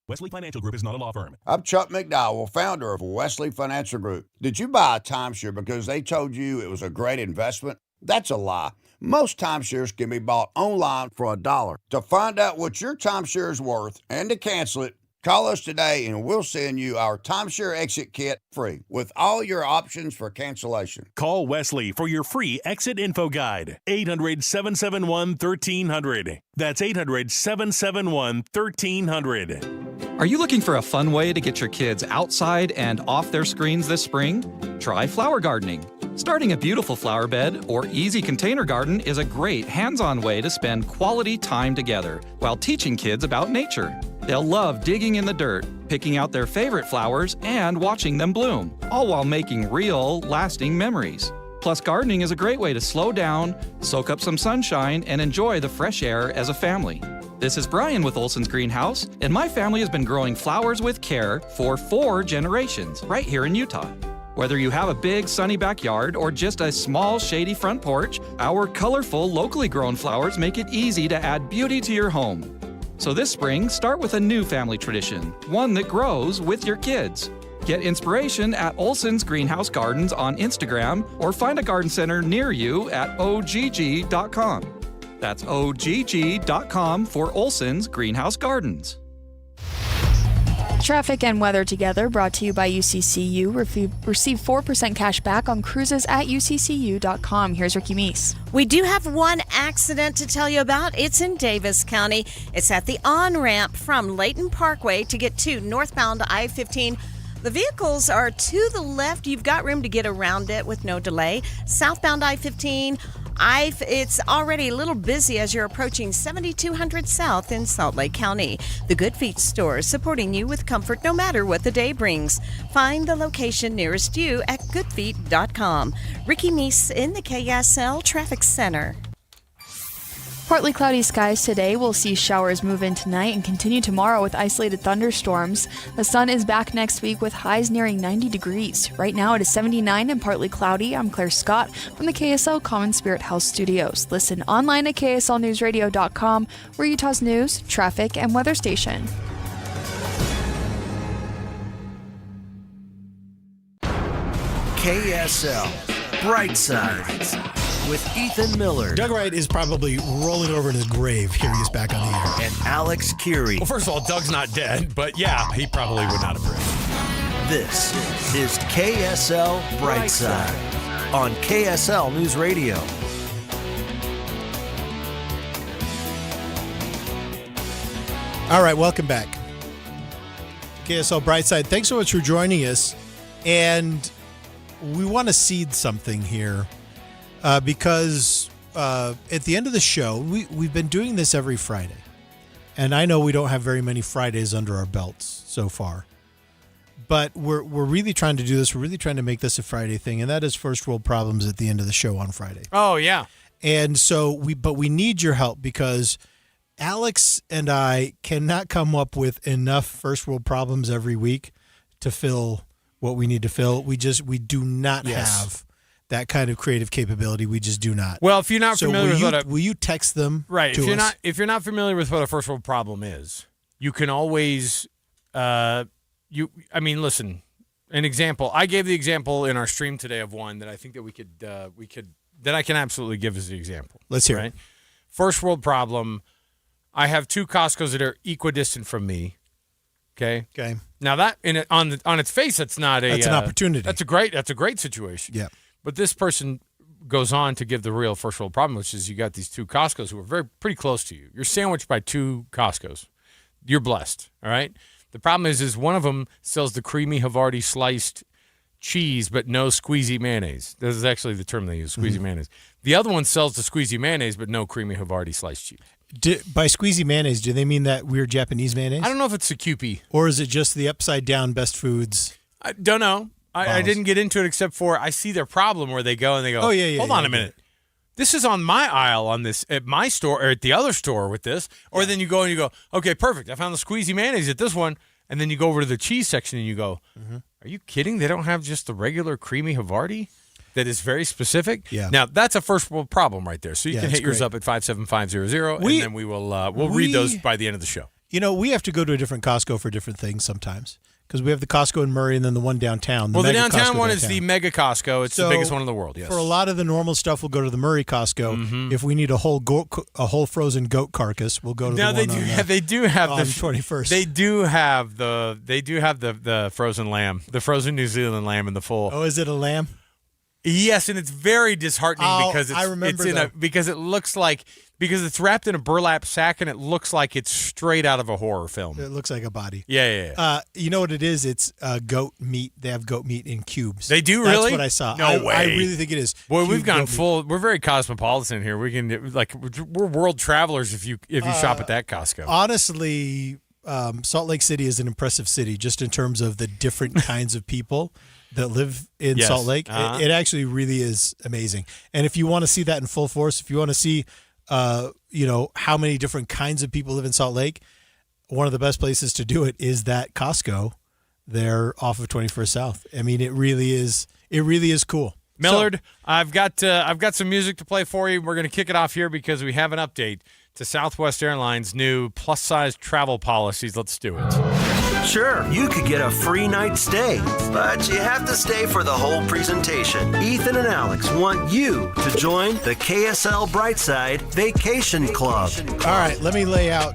Wesley Financial Group is not a law firm. I'm Chuck McDowell, founder of Wesley Financial Group. Did you buy a timeshare because they told you it was a great investment? That's a lie. Most timeshares can be bought online for $1. To find out what your timeshare is worth and to cancel it, call us today and we'll send you our timeshare exit kit free with all your options for cancellation. Call Wesley for your free exit info guide. 800-771-1300. That's 800-771-1300. Are you looking for a fun way to get your kids outside and off their screens this spring? Try flower gardening. Starting a beautiful flower bed or easy container garden is a great hands-on way to spend quality time together while teaching kids about nature. They'll love digging in the dirt, picking out their favorite flowers, and watching them bloom, all while making real, lasting memories. Plus, gardening is a great way to slow down, soak up some sunshine, and enjoy the fresh air as a family. This is Brian with Olson's Greenhouse, and my family has been growing flowers with care for 4 generations right here in Utah. Whether you have a big sunny backyard or just a small shady front porch, our colorful, locally grown flowers make it easy to add beauty to your home. So this spring, start with a new family tradition, one that grows with your kids. Get inspiration at Olson's Greenhouse Gardens on Instagram or find a garden center near you at ogg.com. That's ogg.com for Olson's Greenhouse Gardens. Traffic and weather together, brought to you by UCCU. Receive 4% cash back on cruises at uccu.com. Here's Ricky Meese. We do have one accident to tell you about. It's in Davis County. It's at the on-ramp from Layton Parkway to get to northbound I-15. The vehicles are to the left. You've got room to get around it with no delay. Southbound I-15. It's already a little busy as you're approaching 7200 South in Salt Lake County. The Good Feet store supporting you with comfort no matter what the day brings. Find the location nearest you at goodfeet.com. Ricky Meese in the KSL Traffic Center. Partly cloudy skies today. We'll see showers move in tonight and continue tomorrow with isolated thunderstorms. The sun is back next week with highs nearing 90 degrees. Right now it is 79 and partly cloudy. I'm Claire Scott from the KSL Common Spirit House Studios. Listen online at kslnewsradio.com. We're Utah's news, traffic, and weather station. KSL Brightside with Ethan Miller. Doug Wright is probably rolling over in his grave hearing us back on the air. And Alex Curie. Well, first of all, Doug's not dead, but yeah, he probably would not have heard. This is KSL Brightside on KSL News Radio. All right, welcome back. KSL Brightside, thanks so much for joining us. And we want to seed something here. Because at the end of the show, we've been doing this every Friday. And I know we don't have very many Fridays under our belts so far. But we're really trying to do this. We're really trying to make this a Friday thing. And that is First World Problems at the end of the show on Friday. Oh, yeah. And so we need your help because Alex and I cannot come up with enough First World Problems every week to fill what we need to fill. We do not have that kind of creative capability. We just do not. Well, if you're not familiar with will you text them? Right. To us? If you're not familiar with what a first world problem is, you can always listen. An example. I gave the example in our stream today of one that I think that we could that I can absolutely give as the example. Let's hear it. First world problem. I have 2 Costcos that are equidistant from me. Okay. Now that on its face, that's not that's an opportunity. That's a great situation. Yeah. But this person goes on to give the real first world problem, which is you got these 2 Costcos who are pretty close to you. You're sandwiched by 2 Costcos. You're blessed, all right? The problem is one of them sells the creamy Havarti sliced cheese, but no squeezy mayonnaise. This is actually the term they use, squeezy mayonnaise. The other one sells the squeezy mayonnaise, but no creamy Havarti sliced cheese. By squeezy mayonnaise, do they mean that weird Japanese mayonnaise? I don't know if it's the Kewpie. Or is it just the upside down best foods? I don't know. I didn't get into it except for I see their problem where they go and they go, hold on a minute. This is on my aisle on this at my store or at the other store with this. Or then you go and you go, okay, perfect. I found the squeezy mayonnaise at this one. And then you go over to the cheese section and you go, are you kidding? They don't have just the regular creamy Havarti that is very specific? Yeah. Now, that's a first world problem right there. So you can hit yours up at 57500, and then we'll read those by the end of the show. You know, we have to go to a different Costco for different things sometimes because we have the Costco in Murray and then the one downtown. The mega downtown Costco one downtown. is the mega Costco. It's the biggest one in the world, yes. For a lot of the normal stuff, we'll go to the Murray Costco. If we need a whole frozen goat carcass, we'll go to the one they do have on the 21st. They do have the frozen lamb, the frozen New Zealand lamb in the full. Oh, is it a lamb? Yes, and it's very disheartening because because it's wrapped in a burlap sack and it looks like it's straight out of a horror film. It looks like a body. Yeah. You know what it is? It's goat meat. They have goat meat in cubes. They do, really? That's what I saw. No way. I really think it is. Boy, we've gone full. We're very cosmopolitan here. We can we're world travelers if you shop at that Costco. Honestly, Salt Lake City is an impressive city just in terms of the different kinds of people that live in Salt Lake. It actually really is amazing. And if you want to see that in full force, if you want to see how many different kinds of people live in Salt Lake, one of the best places to do it is that Costco there off of 21st South. I mean, it really is cool. Millard, I've got some music to play for you. We're going to kick it off here because we have an update to Southwest Airlines' new plus-size travel policies. Let's do it. Sure, you could get a free night stay, but you have to stay for the whole presentation. Ethan and Alex want you to join the KSL Brightside Vacation Club. All right, let me lay out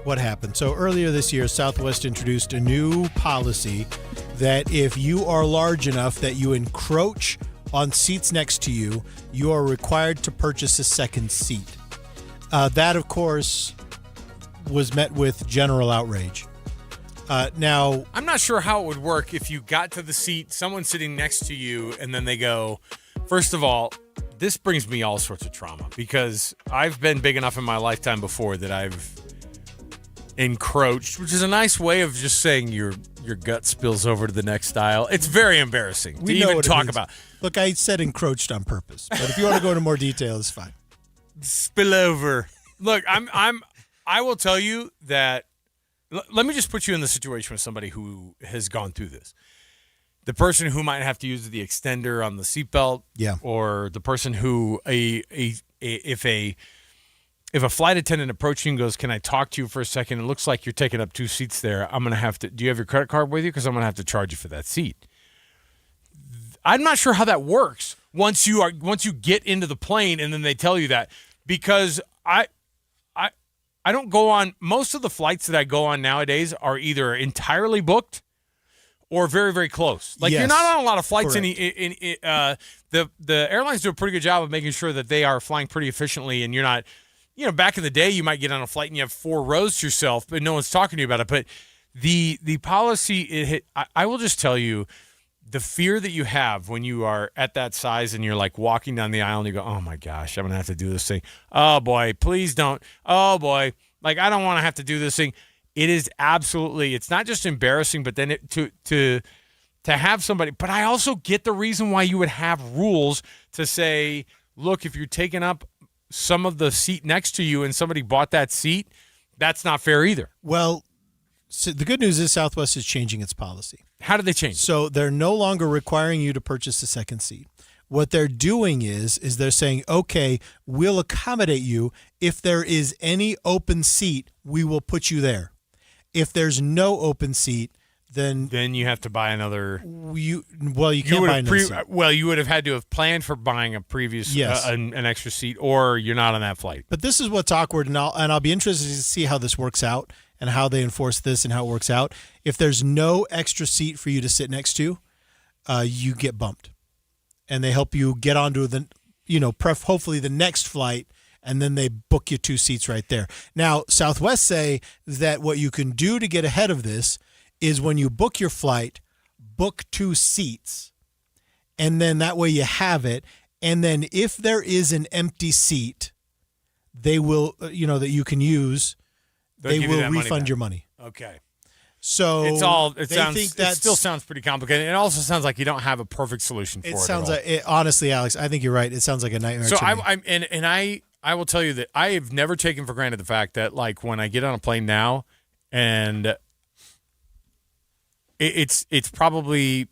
what happened. So earlier this year, Southwest introduced a new policy that if you are large enough that you encroach on seats next to you, you are required to purchase a second seat. That, of course, was met with general outrage. Now, I'm not sure how it would work if you got to the seat, someone's sitting next to you, and then they go, first of all, this brings me all sorts of trauma because I've been big enough in my lifetime before that I've encroached, which is a nice way of just saying your gut spills over to the next aisle. It's very embarrassing to even talk about. Look, I said encroached on purpose, but if you want to go into more detail, it's fine. Spill over. Look, I will tell you that. Let me just put you in the situation with somebody who has gone through this. The person who might have to use the extender on the seatbelt, or the person who if a flight attendant approaches you and goes, "Can I talk to you for a second? It looks like you're taking up two seats there. I'm gonna have to. Do you have your credit card with you? Because I'm gonna have to charge you for that seat." I'm not sure how that works once you get into the plane and then they tell you that, because I don't go on, most of the flights that I go on nowadays are either entirely booked or very, very close. Like, you're not on a lot of flights. The airlines do a pretty good job of making sure that they are flying pretty efficiently, and you're not, back in the day, you might get on a flight and you have 4 rows to yourself, but no one's talking to you about it. But the policy, I will just tell you, the fear that you have when you are at that size and you're like walking down the aisle and you go, oh my gosh, I'm going to have to do this thing. Oh boy, please don't. Oh boy. Like, I don't want to have to do this thing. It is absolutely, it's not just embarrassing, but then to have somebody, but I also get the reason why you would have rules to say, look, if you're taking up some of the seat next to you and somebody bought that seat, that's not fair either. Well, so the good news is Southwest is changing its policy. How did they change? So they're no longer requiring you to purchase a second seat. What they're doing is they're saying, okay, we'll accommodate you. If there is any open seat, we will put you there. If there's no open seat, then you have to buy another. You can't buy another seat. Well, you would have had to have planned for buying a previous an extra seat, or you're not on that flight. But this is what's awkward, and I'll be interested to see how this works out and how they enforce this and how it works out. If there's no extra seat for you to sit next to, you get bumped, and they help you get onto the, hopefully the next flight, and then they book you 2 seats right there. Now, Southwest say that what you can do to get ahead of this is when you book your flight, book 2 seats, and then that way you have it. And then if there is an empty seat, they will, that you can use, they will refund your money. Okay. So it still sounds pretty complicated. It also sounds like you don't have a perfect solution for it. It sounds like, honestly, Alex, I think you're right. It sounds like a nightmare. So to me. I will tell you that I have never taken for granted the fact that, like, when I get on a plane now and it's probably,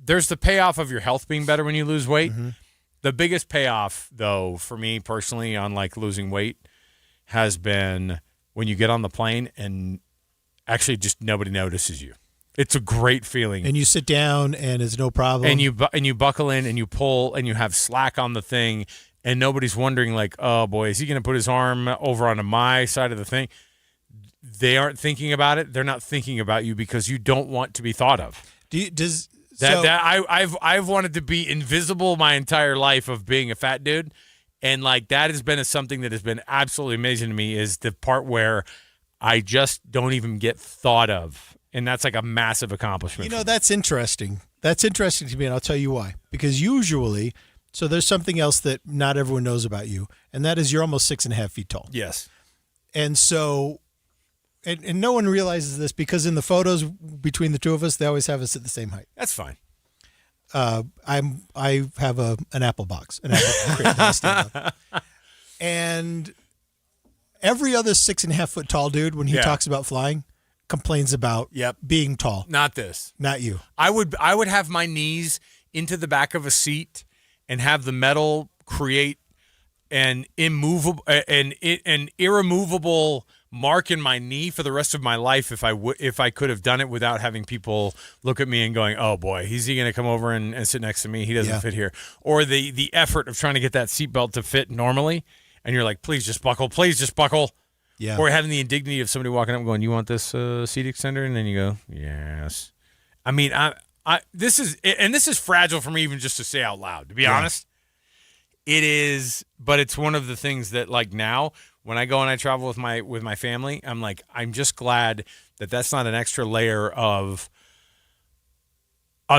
there's the payoff of your health being better when you lose weight. Mm-hmm. The biggest payoff, though, for me personally on like losing weight has been when you get on the plane and actually just nobody notices you. It's a great feeling. And you sit down and it's no problem. And you buckle in and you pull and you have slack on the thing and nobody's wondering like, oh boy, is he going to put his arm over onto my side of the thing? They aren't thinking about it. They're not thinking about you because you don't want to be thought of. I've wanted to be invisible my entire life of being a fat dude. And like that has been something that has been absolutely amazing to me is the part where I just don't even get thought of. And that's like a massive accomplishment. You know, that's interesting. That's interesting to me, and I'll tell you why. Because usually, so there's something else that not everyone knows about you, and that is you're almost 6.5 feet tall. Yes. And so, and no one realizes this because in the photos between the two of us, they always have us at the same height. That's fine. I have an apple box, an apple crate that I stand up. And every other 6.5 foot tall dude, when he talks about flying, complains about being tall. Not this. Not you. I would have my knees into the back of a seat and have the metal create an irremovable mark in my knee for the rest of my life if I could have done it without having people look at me and going, oh boy, is he going to come over and sit next to me? He doesn't fit here. Or the effort of trying to get that seatbelt to fit normally, and you're like, please just buckle, please just buckle. Yeah. Or having the indignity of somebody walking up and going, you want this seat extender? And then you go, yes. I mean, this is fragile for me even just to say out loud, to be honest. It is, but it's one of the things that like now when I go and I travel with my family, I'm like, I'm just glad that that's not an extra layer of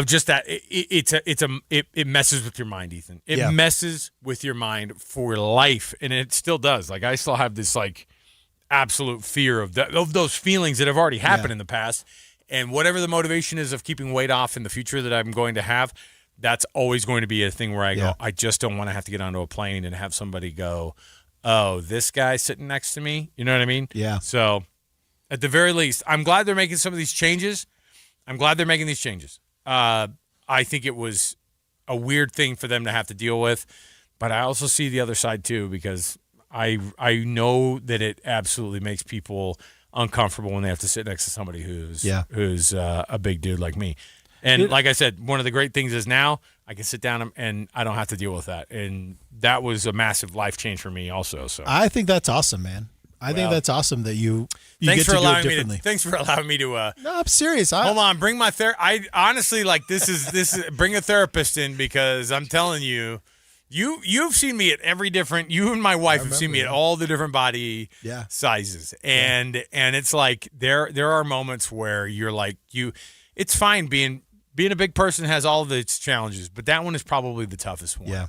just that it messes with your mind, Ethan. It messes with your mind for life, and it still does. Like I still have this like absolute fear of those feelings that have already happened in the past, and whatever the motivation is of keeping weight off in the future that I'm going to have, that's always going to be a thing where I go, I just don't want to have to get onto a plane and have somebody go, oh, this guy sitting next to me. You know what I mean? Yeah. So at the very least, I'm glad they're making some of these changes. I think it was a weird thing for them to have to deal with, but I also see the other side too, because I know that it absolutely makes people uncomfortable when they have to sit next to somebody who's a big dude like me. And like I said, one of the great things is now I can sit down and I don't have to deal with that. And that was a massive life change for me also. So I think that's awesome, man. I think that's awesome that you thanks get for to do it allowing differently. Thanks for allowing me to. No, I'm serious. Hold on, bring my I honestly like this is bring a therapist in because I'm telling you, you've seen me at every different. You and my wife have seen me at all the different body sizes, and it's like there are moments where you're like It's fine being a big person has all of its challenges, but that one is probably the toughest one. Yeah.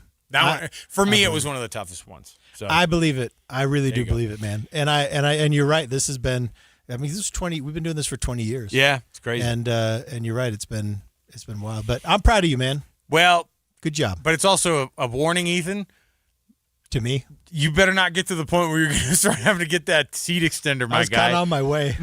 For me, it was one of the toughest ones. So I believe it. I really do believe it, man. And you're right. This has been. I mean, this is 20. We've been doing this for 20 years. Yeah, it's crazy. And you're right. It's been wild. But I'm proud of you, man. Well, good job. But it's also a warning, Ethan. To me, you better not get to the point where you're going to start having to get that seat extender, my I was guy. kind of on my way.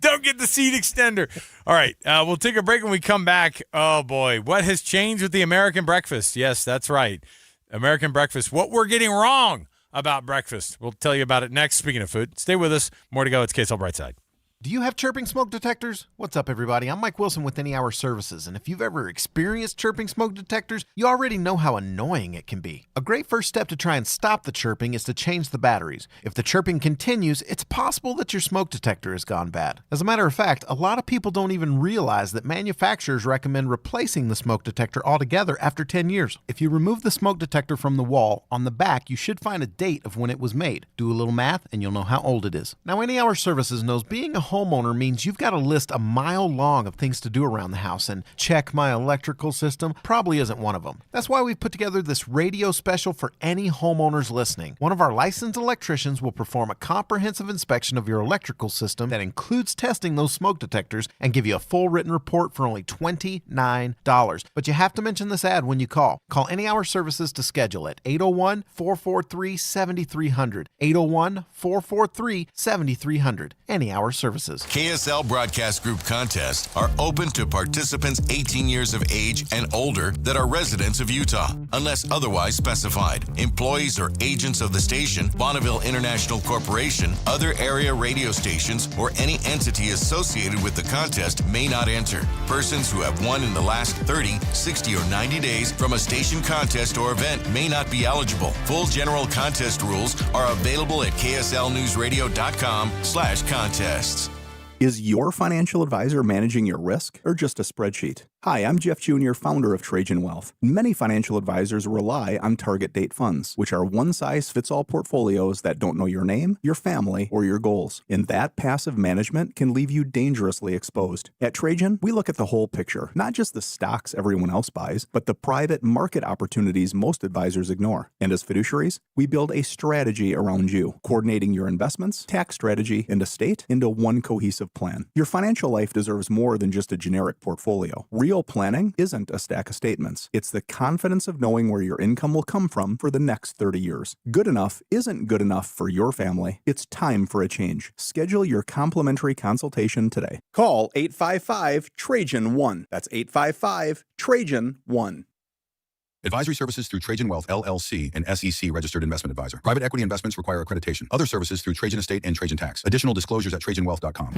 Don't get the seat extender. All right, we'll take a break when we come back. Oh, boy. What has changed with the American breakfast? Yes, that's right. American breakfast. What we're getting wrong about breakfast. We'll tell you about it next. Speaking of food, stay with us. More to go. It's KSL Brightside. Do you have chirping smoke detectors? What's up, everybody? I'm Mike Wilson with Any Hour Services, and if you've ever experienced chirping smoke detectors, you already know how annoying it can be. A great first step to try and stop the chirping is to change the batteries. If the chirping continues, it's possible that your smoke detector has gone bad. As a matter of fact, a lot of people don't even realize that manufacturers recommend replacing the smoke detector altogether after 10 years. If you remove the smoke detector from the wall, on the back you should find a date of when it was made. Do a little math and you'll know how old it is. Now, Any Hour Services knows being a homeowner means you've got a list a mile long of things to do around the house, and check my electrical system probably isn't one of them. That's why we've put together this radio special for any homeowners listening. One of our licensed electricians will perform a comprehensive inspection of your electrical system that includes testing those smoke detectors and give you a full written report for only $29. But you have to mention this ad when you call. Call Any Hour Services to schedule it. 801-443-7300. 801-443-7300. Any Hour Services. KSL Broadcast Group contests are open to participants 18 years of age and older that are residents of Utah, unless otherwise specified. Employees or agents of the station, Bonneville International Corporation, other area radio stations, or any entity associated with the contest may not enter. Persons who have won in the last 30, 60, or 90 days from a station contest or event may not be eligible. Full general contest rules are available at kslnewsradio.com/contests. Is your financial advisor managing your risk or just a spreadsheet? Hi, I'm Jeff Jr., founder of Trajan Wealth. Many financial advisors rely on target date funds, which are one-size-fits-all portfolios that don't know your name, your family, or your goals. And that passive management can leave you dangerously exposed. At Trajan, we look at the whole picture, not just the stocks everyone else buys, but the private market opportunities most advisors ignore. And as fiduciaries, we build a strategy around you, coordinating your investments, tax strategy, and estate into one cohesive plan. Your financial life deserves more than just a generic portfolio. Real planning isn't a stack of statements. It's the confidence of knowing where your income will come from for the next 30 years. Good enough isn't good enough for your family. It's time for a change. Schedule your complimentary consultation today. Call 855-TRAJAN-1. That's 855-TRAJAN-1. Advisory services through Trajan Wealth, LLC, an SEC registered investment advisor. Private equity investments require accreditation. Other services through Trajan Estate and Trajan Tax. Additional disclosures at TrajanWealth.com.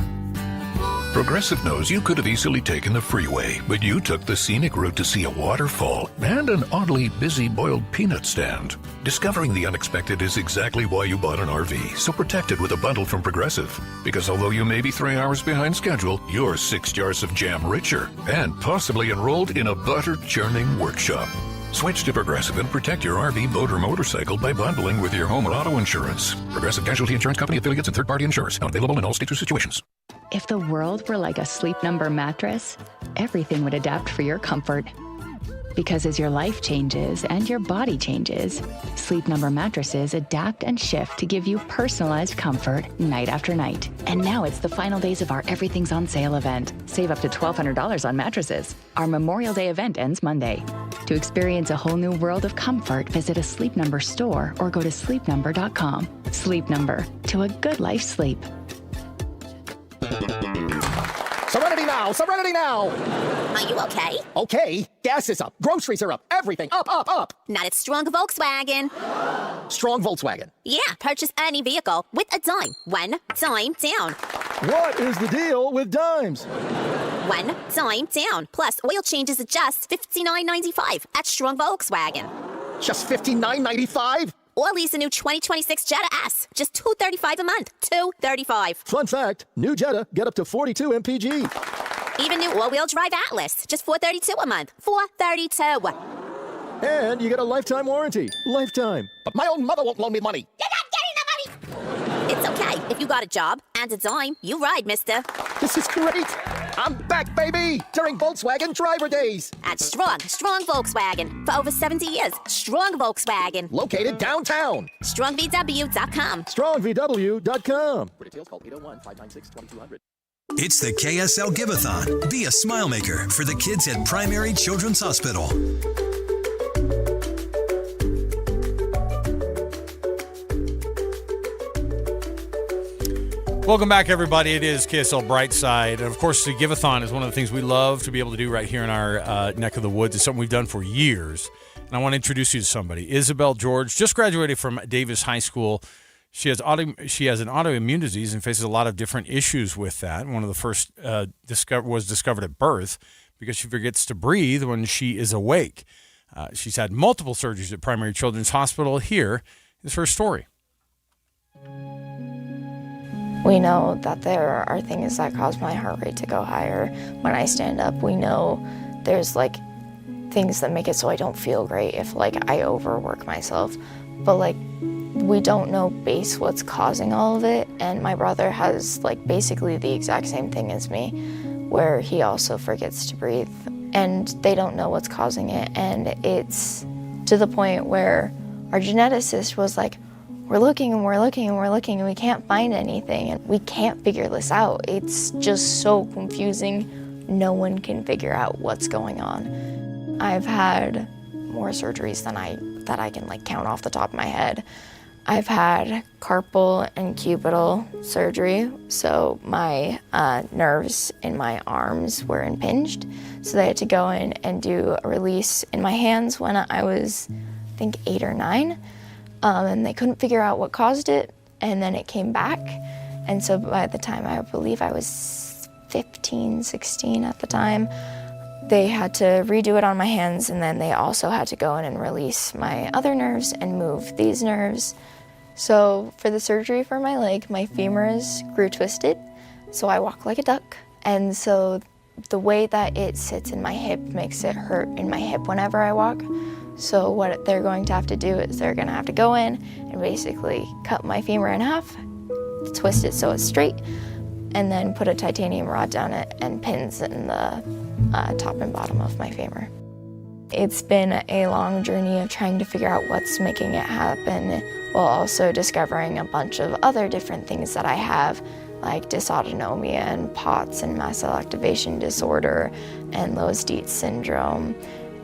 Progressive knows you could have easily taken the freeway, but you took the scenic route to see a waterfall and an oddly busy boiled peanut stand. Discovering the unexpected is exactly why you bought an RV, so protect it with a bundle from Progressive. Because although you may be 3 hours behind schedule, you're 6 jars of jam richer and possibly enrolled in a butter-churning workshop. Switch to Progressive and protect your RV, boat, or motorcycle by bundling with your home and auto insurance. Progressive Casualty Insurance Company affiliates and third-party insurers. Not available in all states or situations. If the world were like a Sleep Number mattress, everything would adapt for your comfort. Because as your life changes and your body changes, Sleep Number mattresses adapt and shift to give you personalized comfort night after night. And now it's the final days of our Everything's on Sale event. Save up to $1,200 on mattresses. Our Memorial Day event ends Monday. To experience a whole new world of comfort, visit a Sleep Number store or go to sleepnumber.com. Sleep Number, to a good life sleep. Serenity now! Serenity now! Are you okay? Okay. Gas is up. Groceries are up. Everything up, up, up. Not at Strong Volkswagen. Strong Volkswagen. Yeah, purchase any vehicle with a dime. One dime down. What is the deal with dimes? One dime down. Plus, oil changes at just $59.95 at Strong Volkswagen. Just $59.95? Or lease a new 2026 Jetta S. Just $235 a month. $235. Fun fact, new Jetta get up to 42 mpg. Even new all-wheel drive Atlas. Just $432 a month. $432. And you get a lifetime warranty. Lifetime. But my own mother won't loan me money. You're not getting the money! It's okay. If you got a job and a dime, you ride, mister. This is great. I'm back, baby, during Volkswagen Driver Days. At Strong Volkswagen. For over 70 years, Strong Volkswagen. Located downtown. StrongVW.com. StrongVW.com. For details, call 801-596-2200. It's the KSL Give-a-Thon. Be a smile maker for the kids at Primary Children's Hospital. Welcome back, everybody. It is KSL Brightside. And, of course, the Give-a-Thon is one of the things we love to be able to do right here in our neck of the woods. It's something we've done for years. And I want to introduce you to somebody. Isabel George just graduated from Davis High School. She has an autoimmune disease and faces a lot of different issues with that. One of the first was discovered at birth because she forgets to breathe when she is awake. She's had multiple surgeries at Primary Children's Hospital. Here is her story. We know that there are things that cause my heart rate to go higher. When I stand up, we know there's things that make it so I don't feel great if I overwork myself. But We don't know what's causing all of it, and my brother has like basically the exact same thing as me, where he also forgets to breathe, and they don't know what's causing it. And it's to the point where our geneticist was like, we're looking and we're looking and we're looking and we can't find anything, and we can't figure this out. It's just so confusing. No one can figure out what's going on. I've had more surgeries than I can like count off the top of my head. I've had carpal and cubital surgery, so my nerves in my arms were impinged, so they had to go in and do a release in my hands when I was, I think, 8 or 9, and they couldn't figure out what caused it, and then it came back, and so by the time I believe I was 15, 16 at the time, they had to redo it on my hands, and then they also had to go in and release my other nerves and move these nerves. So for the surgery for my leg, my femurs grew twisted, so I walk like a duck. And so the way that it sits in my hip makes it hurt in my hip whenever I walk. So what they're going to have to do is they're gonna have to go in and basically cut my femur in half, twist it so it's straight, and then put a titanium rod down it and pins in the top and bottom of my femur. It's been a long journey of trying to figure out what's making it happen, while also discovering a bunch of other different things that I have, like dysautonomia and POTS and mast cell activation disorder and Loeys-Dietz syndrome,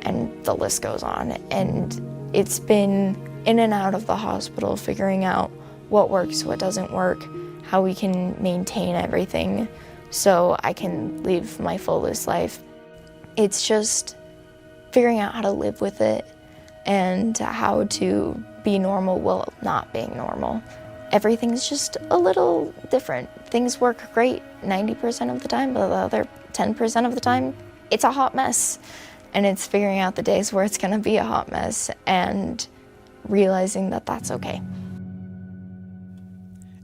and the list goes on. And it's been in and out of the hospital figuring out what works, what doesn't work, how we can maintain everything so I can live my fullest life. It's just figuring out how to live with it and how to be normal while not being normal. Everything's just a little different. Things work great 90% of the time, but the other 10% of the time, it's a hot mess. And it's figuring out the days where it's gonna be a hot mess and realizing that that's okay.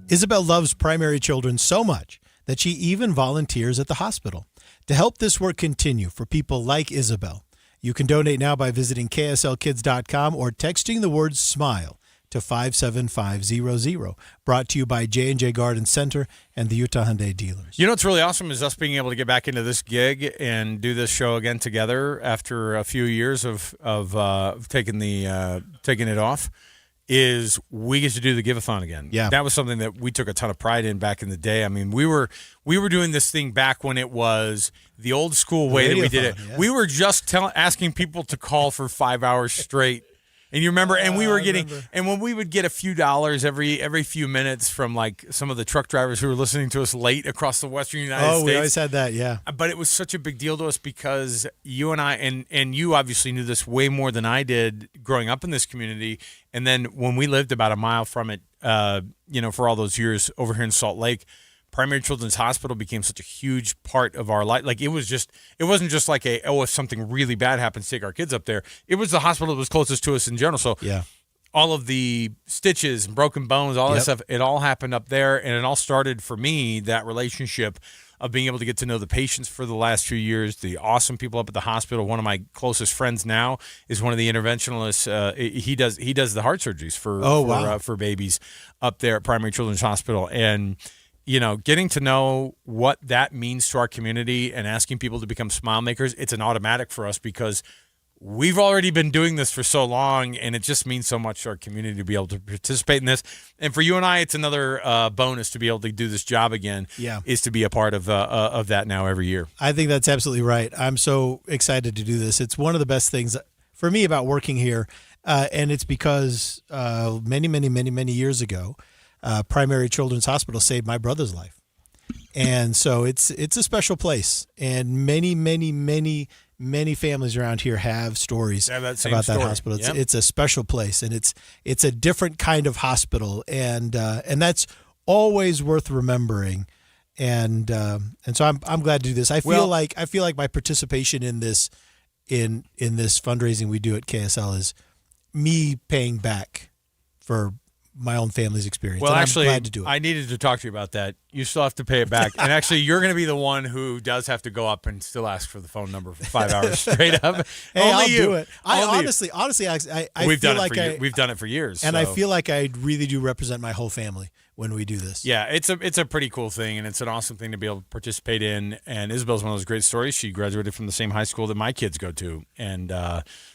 Isabel loves primary children so much that she even volunteers at the hospital. To help this work continue for people like Isabel, you can donate now by visiting kslkids.com or texting the word SMILE to 57500. Brought to you by J&J Garden Center and the Utah Hyundai dealers. You know what's really awesome is us being able to get back into this gig and do this show again together after a few years of taking it off. Is we get to do the Give-a-Thon again. Yeah. That was something that we took a ton of pride in back in the day. I mean, we were doing this thing back when it was the old school way that we did it. Yeah. We were just asking people to call for 5 hours straight. And you remember, and we were getting, and when we would get a few dollars every few minutes from like some of the truck drivers who were listening to us late across the Western United States. Oh, we always had that, yeah. But it was such a big deal to us because you and I, and you obviously knew this way more than I did growing up in this community. And then when we lived about a mile from it, for all those years over here in Salt Lake, Primary Children's Hospital became such a huge part of our life. Like it wasn't just like if something really bad happens, take our kids up there. It was the hospital that was closest to us in general. So yeah, all of the stitches and broken bones, all that stuff, it all happened up there. And it all started for me, that relationship of being able to get to know the patients for the last few years, the awesome people up at the hospital. One of my closest friends now is one of the interventionalists. He does the heart surgeries for babies up there at Primary Children's Hospital. And getting to know what that means to our community and asking people to become smile makers, it's an automatic for us because we've already been doing this for so long, and it just means so much to our community to be able to participate in this. And for you and I, it's another bonus to be able to do this job again, is to be a part of that now every year. I think that's absolutely right. I'm so excited to do this. It's one of the best things for me about working here, and it's because many years ago, Primary Children's Hospital saved my brother's life. And so it's a special place. And many families around here have stories about that hospital. It's a special place, and it's a different kind of hospital. And that's always worth remembering. And so I'm glad to do this. I feel like my participation in this in this fundraising we do at KSL is me paying back for my own family's experience. Well, and actually, I'm glad to do it. I needed to talk to you about that. You still have to pay it back. And actually, you're going to be the one who does have to go up and still ask for the phone number for 5 hours straight up. Hey, Only I'll you. do it. I Only honestly, Alex, I we've feel done like we've done it for years. and so. I feel like I really do represent my whole family when we do this. Yeah, it's a pretty cool thing, and it's an awesome thing to be able to participate in. And Isabel's one of those great stories. She graduated from the same high school that my kids go to, and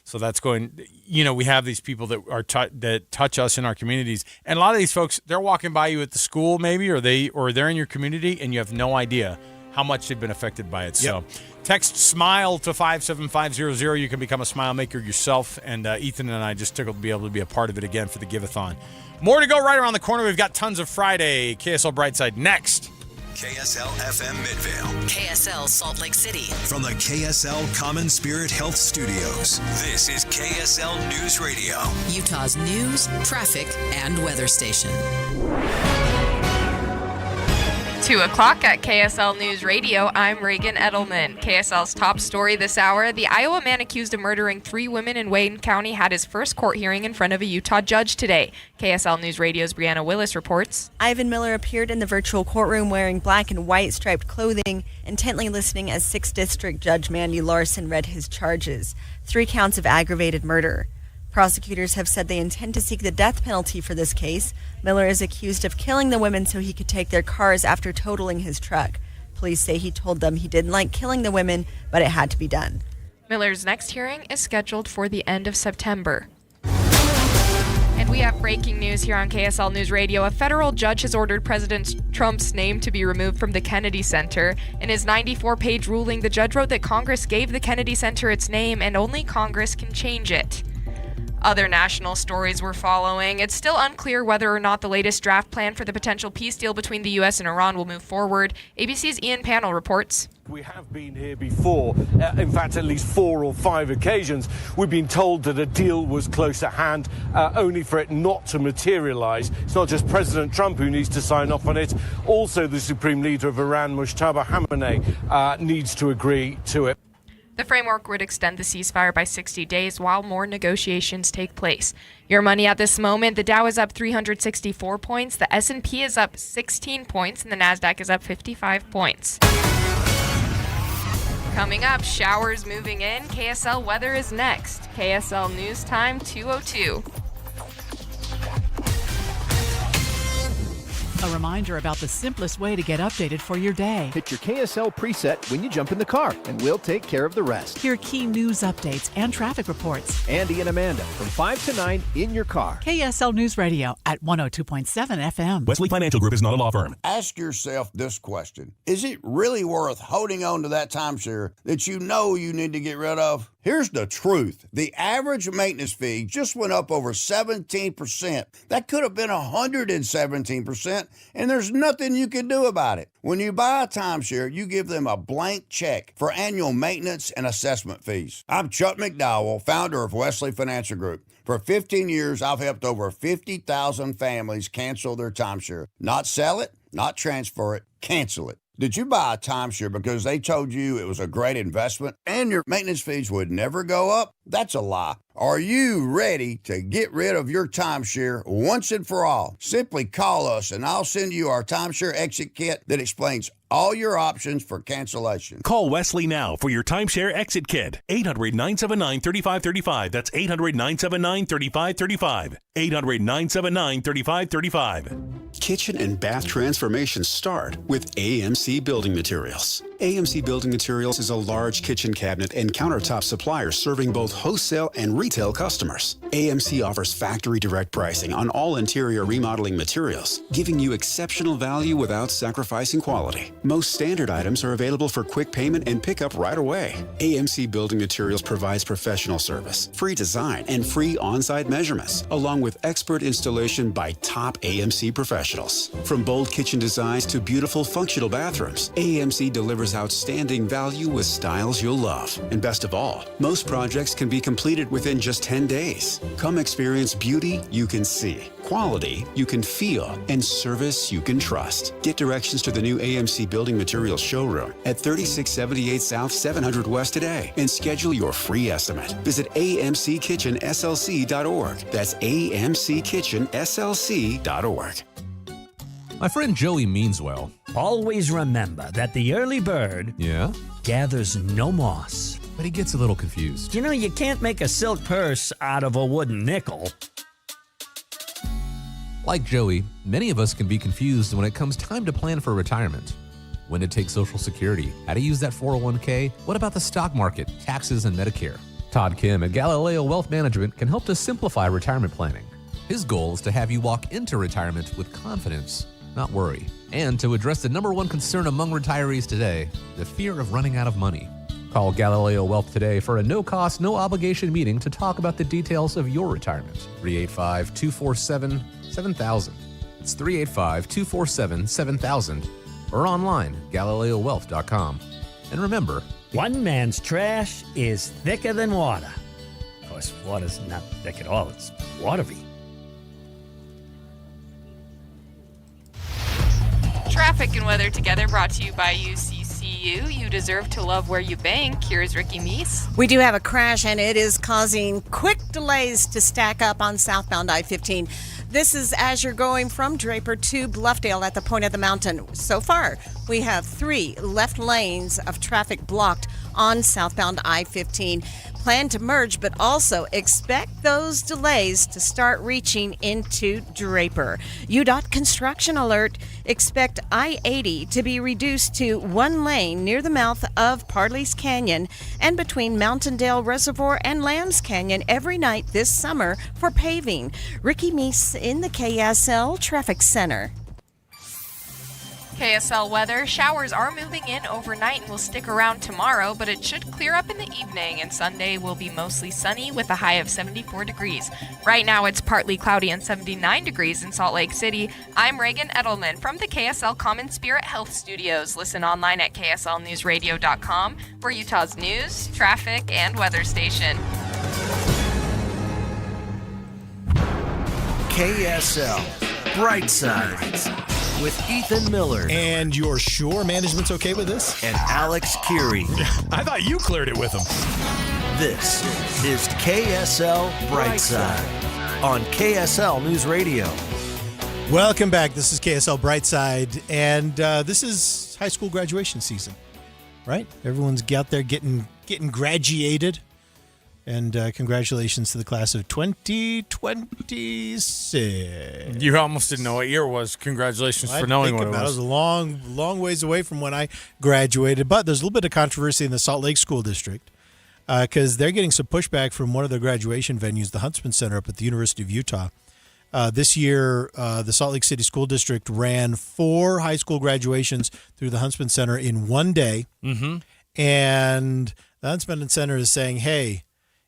so that's going. We have these people that are that touch us in our communities, and a lot of these folks, they're walking by you at the school, maybe, or they're in your community, and you have no idea how much they've been affected by it. Yep. So text SMILE to 57500. You can become a smile maker yourself, and Ethan and I just tickled to be able to be a part of it again for the Give-a-Thon. More to go right around the corner. We've got tons of Friday KSL Brightside next. KSL FM Midvale. KSL Salt Lake City. From the KSL Common Spirit Health Studios, this is KSL News Radio. Utah's news, traffic, and weather station. 2 o'clock at KSL News Radio, I'm Reagan Edelman. KSL's top story this hour, the Iowa man accused of murdering 3 women in Wayne County had his first court hearing in front of a Utah judge today. KSL News Radio's Brianna Willis reports. Ivan Miller appeared in the virtual courtroom wearing black and white striped clothing, intently listening as 6th District Judge Mandy Larson read his charges. 3 counts of aggravated murder. Prosecutors have said they intend to seek the death penalty for this case. Miller is accused of killing the women so he could take their cars after totaling his truck. Police say he told them he didn't like killing the women, but it had to be done. Miller's next hearing is scheduled for the end of September. And we have breaking news here on KSL News Radio. A federal judge has ordered President Trump's name to be removed from the Kennedy Center. In his 94-page ruling, the judge wrote that Congress gave the Kennedy Center its name and only Congress can change it. Other national stories we're following. It's still unclear whether or not the latest draft plan for the potential peace deal between the U.S. and Iran will move forward. ABC's Ian Pannell reports. We have been here before. In fact, at least 4 or 5 occasions, we've been told that a deal was close at hand, only for it not to materialize. It's not just President Trump who needs to sign off on it. Also, the Supreme Leader of Iran, Mujtaba Khamenei, needs to agree to it. The framework would extend the ceasefire by 60 days while more negotiations take place. Your money at this moment, the Dow is up 364 points, the S&P is up 16 points, and the NASDAQ is up 55 points. Coming up, showers moving in. KSL weather is next. KSL News Time 2:02. A reminder about the simplest way to get updated for your day. Hit your KSL preset when you jump in the car, and we'll take care of the rest. Hear key news updates and traffic reports. Andy and Amanda from 5 to 9 in your car. KSL News Radio at 102.7 FM. Wesley Financial Group is not a law firm. Ask yourself this question. Is it really worth holding on to that timeshare that you know you need to get rid of? Here's the truth. The average maintenance fee just went up over 17%. That could have been 117%, and there's nothing you can do about it. When you buy a timeshare, you give them a blank check for annual maintenance and assessment fees. I'm Chuck McDowell, founder of Wesley Financial Group. For 15 years, I've helped over 50,000 families cancel their timeshare. Not sell it, not transfer it, cancel it. Did you buy a timeshare because they told you it was a great investment and your maintenance fees would never go up? That's a lie. Are you ready to get rid of your timeshare once and for all? Simply call us and I'll send you our timeshare exit kit that explains all your options for cancellation. Call Wesley now for your timeshare exit kit. 800-979-3535. That's 800-979-3535. 800-979-3535. Kitchen and bath transformations start with AMC Building Materials. AMC Building Materials is a large kitchen cabinet and countertop supplier serving both wholesale and retail customers. AMC offers factory direct pricing on all interior remodeling materials, giving you exceptional value without sacrificing quality. Most standard items are available for quick payment and pickup right away. AMC Building Materials provides professional service, free design, and free on-site measurements, along with expert installation by top AMC professionals. From bold kitchen designs to beautiful functional bathrooms, AMC delivers offers outstanding value with styles you'll love. And best of all, most projects can be completed within just 10 days. Come experience beauty you can see, quality you can feel, and service you can trust. Get directions to the new AMC Building Materials showroom at 3678 South 700 West today and schedule your free estimate. Visit amckitchenslc.org. That's amckitchenslc.org. My friend Joey means well. Always remember that the early bird gathers no moss. But he gets a little confused. You know, you can't make a silk purse out of a wooden nickel. Like Joey, many of us can be confused when it comes time to plan for retirement. When to take Social Security, how to use that 401k, what about the stock market, taxes, and Medicare? Todd Kim at Galileo Wealth Management can help to simplify retirement planning. His goal is to have you walk into retirement with confidence, not worry, and to address the number one concern among retirees today, the fear of running out of money. Call Galileo Wealth today for a no-cost, no-obligation meeting to talk about the details of your retirement. 385-247-7000. It's 385-247-7000 or online, GalileoWealth.com. And remember, one man's trash is thicker than water. Of course, water's not thick at all. It's watery. Traffic and weather together brought to you by UCCU. You deserve to love where you bank. Here's Ricky Meese. We do have a crash, and it is causing quick delays to stack up on southbound I-15. This is as you're going from Draper to Bluffdale at the point of the mountain. So far, we have 3 left lanes of traffic blocked on southbound I-15. Plan to merge, but also expect those delays to start reaching into Draper. UDOT construction alert. Expect I-80 to be reduced to 1 lane near the mouth of Parley's Canyon and between Mountaindale Reservoir and Lambs Canyon every night this summer for paving. Ricky Meese in the KSL Traffic Center. KSL weather. Showers are moving in overnight and will stick around tomorrow, but it should clear up in the evening, and Sunday will be mostly sunny with a high of 74 degrees. Right now it's partly cloudy and 79 degrees in Salt Lake City. I'm Reagan Edelman from the KSL Common Spirit Health Studios. Listen online at kslnewsradio.com for Utah's news, traffic, and weather station. KSL Brightside with Ethan Miller. And you're sure management's okay with this? And Alex Keary. I thought you cleared it with them. This is KSL Brightside on KSL News Radio. Welcome back. This is KSL Brightside, and this is high school graduation season, right? Everyone's out there getting graduated. And congratulations to the class of 2026. You almost didn't know what year it was. Congratulations for knowing what it was. It was a long ways away from when I graduated. But there's a little bit of controversy in the Salt Lake School District because they're getting some pushback from one of their graduation venues, the Huntsman Center up at the University of Utah. This year, the Salt Lake City School District ran 4 high school graduations through the Huntsman Center in one day. Mm-hmm. And the Huntsman Center is saying, hey,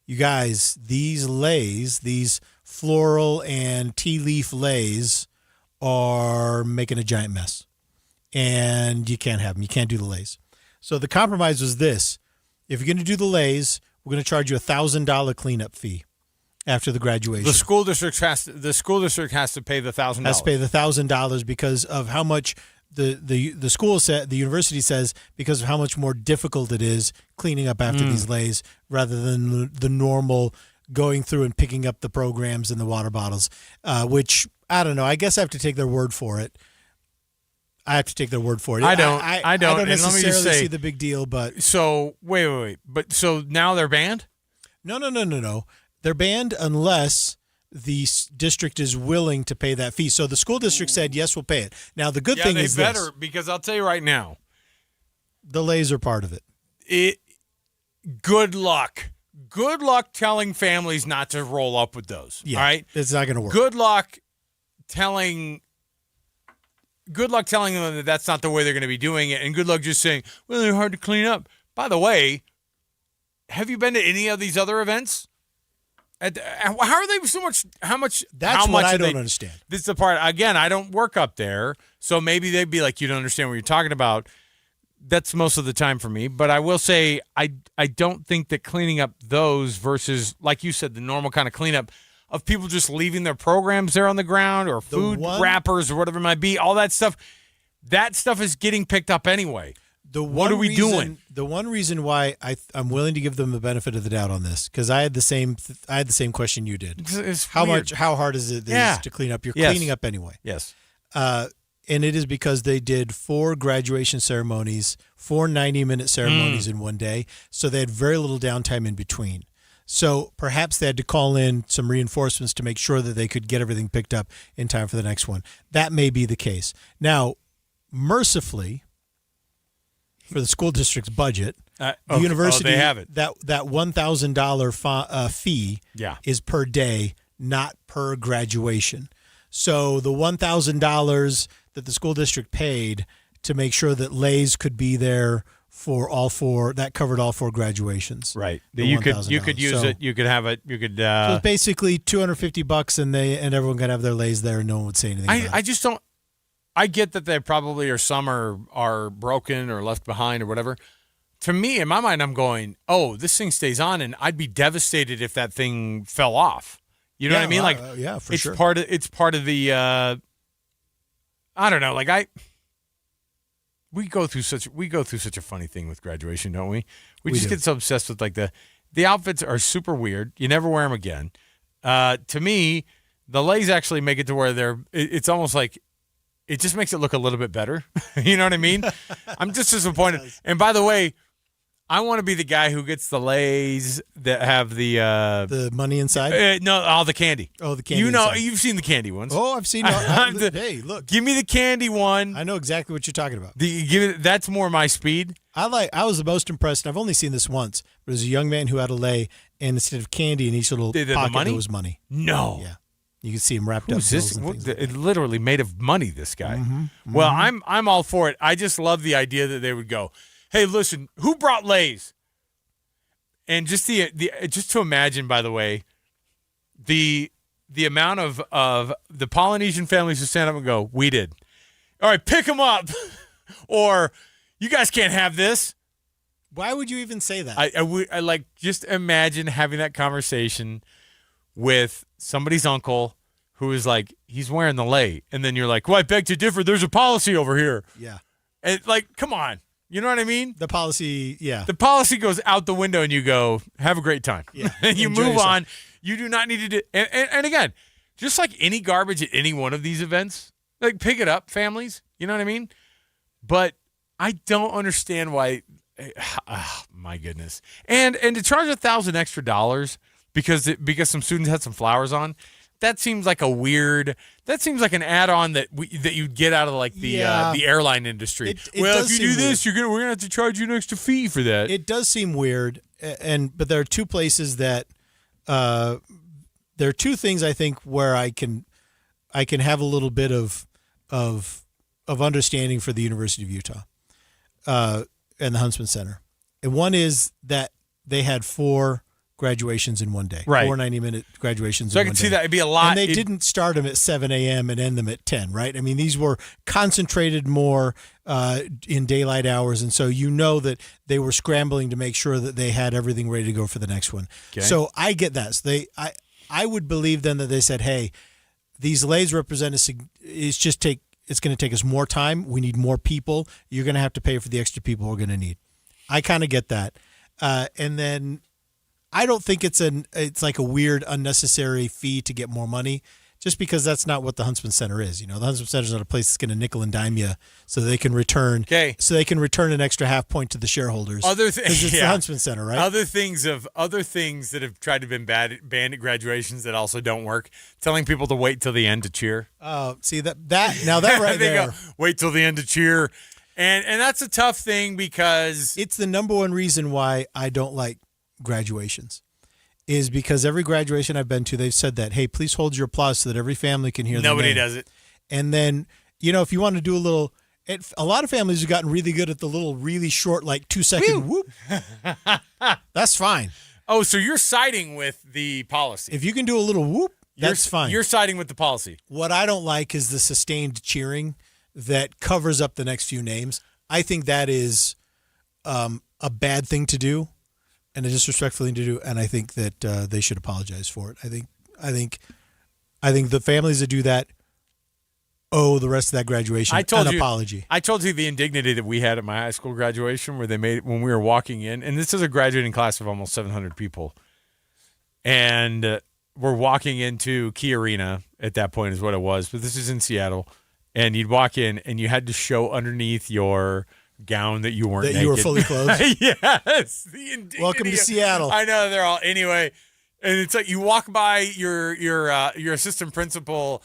you guys, these leis, these floral and tea leaf leis are making a giant mess. And you can't have them. You can't do the leis. So the compromise was this. If you're going to do the leis, we're going to charge you a $1,000 cleanup fee after the graduation. The school district has to pay the $1,000. Has to pay the $1,000 because of how much the school said, the university says, because of how much more difficult it is cleaning up after these leis rather than the normal going through and picking up the programs and the water bottles, which I don't know. I guess I have to take their word for it. I don't necessarily see the big deal, but so wait. But so now they're banned? No. They're banned unless the district is willing to pay that fee. So the school district said, yes, we'll pay it. Now, the good thing is this. Because I'll tell you right now. The leis are part of it. Good luck. Good luck telling families not to roll up with those. Yeah, all right? It's not going to work. Good luck telling them that that's not the way they're going to be doing it. And good luck just saying, well, they're hard to clean up. By the way, have you been to any of these other events? How are they so much? How much? That's what I don't understand. This is the part. Again, I don't work up there, so maybe they'd be like, "You don't understand what you're talking about." That's most of the time for me. But I will say I don't think that cleaning up those versus, like you said, the normal kind of cleanup of people just leaving their programs there on the ground or food wrappers or whatever it might be, all that stuff is getting picked up anyway. What are we doing? The one reason why I'm willing to give them the benefit of the doubt on this, because I had the same question you did. How hard is it to clean up? You're cleaning up anyway. Yes. And it is because they did 4 graduation ceremonies, 4 90-minute ceremonies in one day, so they had very little downtime in between. So perhaps they had to call in some reinforcements to make sure that they could get everything picked up in time for the next one. That may be the case. Now, mercifully, for the school district's budget, the university, they have it. that $1,000 fee is per day, not per graduation. So the $1,000 that the school district paid to make sure that leis could be there for all 4, that covered all 4 graduations. Right. You could use it. You could have it. You could. So it's basically $250, and everyone could have their leis there, and no one would say anything. I just don't. I get that they probably some are broken or left behind or whatever. To me, in my mind, I'm going, oh, this thing stays on, and I'd be devastated if that thing fell off. You know what I mean? Like, for it's sure. It's part of the. I don't know. Like we go through such a funny thing with graduation, don't we? We just get so obsessed with like the outfits are super weird. You never wear them again. To me, the leis actually make it to where it's almost like it just makes it look a little bit better. You know what I mean? I'm just disappointed. And by the way, I want to be the guy who gets the leis that have the money inside. No, all the candy. Oh, the candy. Inside. You've seen the candy ones. Oh, I've seen. Hey, look. Give me the candy one. I know exactly what you're talking about. That's more my speed. I was the most impressed. And I've only seen this once. But there's a young man who had a lei, and instead of candy in each little pocket, there was money. No. Yeah. You can see him wrapped up. Who's this? It literally made of money. This guy. Mm-hmm. Well, I'm all for it. I just love the idea that they would go, hey, listen, who brought leis? And just just to imagine, by the way, the amount of the Polynesian families who stand up and go, we did. All right, pick them up, or you guys can't have this. Why would you even say that? I like just imagine having that conversation with somebody's uncle who is like, he's wearing the lei, and then you're like, well, I beg to differ. There's a policy over here. Yeah, and like, come on. You know what I mean? The policy, yeah. The policy goes out the window, and you go, have a great time. Yeah. And you Enjoy move yourself. on. You do not need to do – and again, just like any garbage at any one of these events, like pick it up, families. You know what I mean? But I don't understand why my goodness. And to charge $1,000 extra because some students had some flowers on, that seems like a weird. That seems like an add-on that you'd get out of like the airline industry. If you do this, we're gonna have to charge you an extra fee for that. It does seem weird, but there are 2 places that there are 2 things I think where I can have a little bit of understanding for the University of Utah and the Huntsman Center, and one is that they had 4 graduations in one day. Right. 4 90-minute graduations so in one day. So I can see that. It'd be a lot. And they didn't start them at 7 a.m. and end them at 10, right? I mean, these were concentrated more in daylight hours, and so you know that they were scrambling to make sure that they had everything ready to go for the next one. Okay. So I get that. So I would believe then that they said, hey, these leis represent it's going to take us more time. We need more people. You're going to have to pay for the extra people we're going to need. I kind of get that. And then I don't think it's like a weird, unnecessary fee to get more money, just because that's not what the Huntsman Center is. You know, the Huntsman Center is not a place that's going to nickel and dime you so they can return. Okay. So they can return an extra half point to the shareholders. It's the Huntsman Center, right? Other things that have tried to be banned at graduations that also don't work. Telling people to wait till the end to cheer. Oh, see that right there. Go, wait till the end to cheer, and that's a tough thing because it's the number one reason why I don't like graduations, is because every graduation I've been to, they've said that, hey, please hold your applause so that every family can hear. Nobody does it. And then, if you want to do a little, a lot of families have gotten really good at the little, really short, like 2-second whoop. That's fine. Oh, so you're siding with the policy. If you can do a little whoop, that's fine. You're siding with the policy. What I don't like is the sustained cheering that covers up the next few names. I think that is a bad thing to do and a disrespectful thing to do, and I think that they should apologize for it. I think the families that do that owe the rest of that graduation an apology. I told you the indignity that we had at my high school graduation where they made when we were walking in, and this is a graduating class of almost 700 people, and we're walking into Key Arena at that point is what it was, but this is in Seattle, and you'd walk in and you had to show underneath your gown that you weren't naked. You were fully clothed. Yes. The indignity. Welcome to Seattle. I know they're all anyway, and it's like you walk by your assistant principal.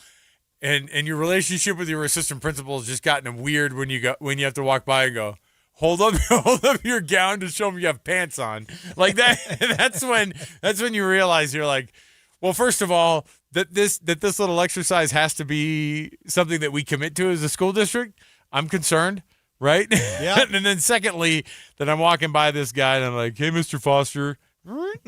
And your relationship with your assistant principal has just gotten weird when you have to walk by and go, hold up your gown to show them you have pants on. Like that. That's when you realize you're like, well, first of all, that this little exercise has to be something that we commit to as a school district. I'm concerned, right? Yeah. And then secondly, that I'm walking by this guy and I'm like, hey, Mr. Foster.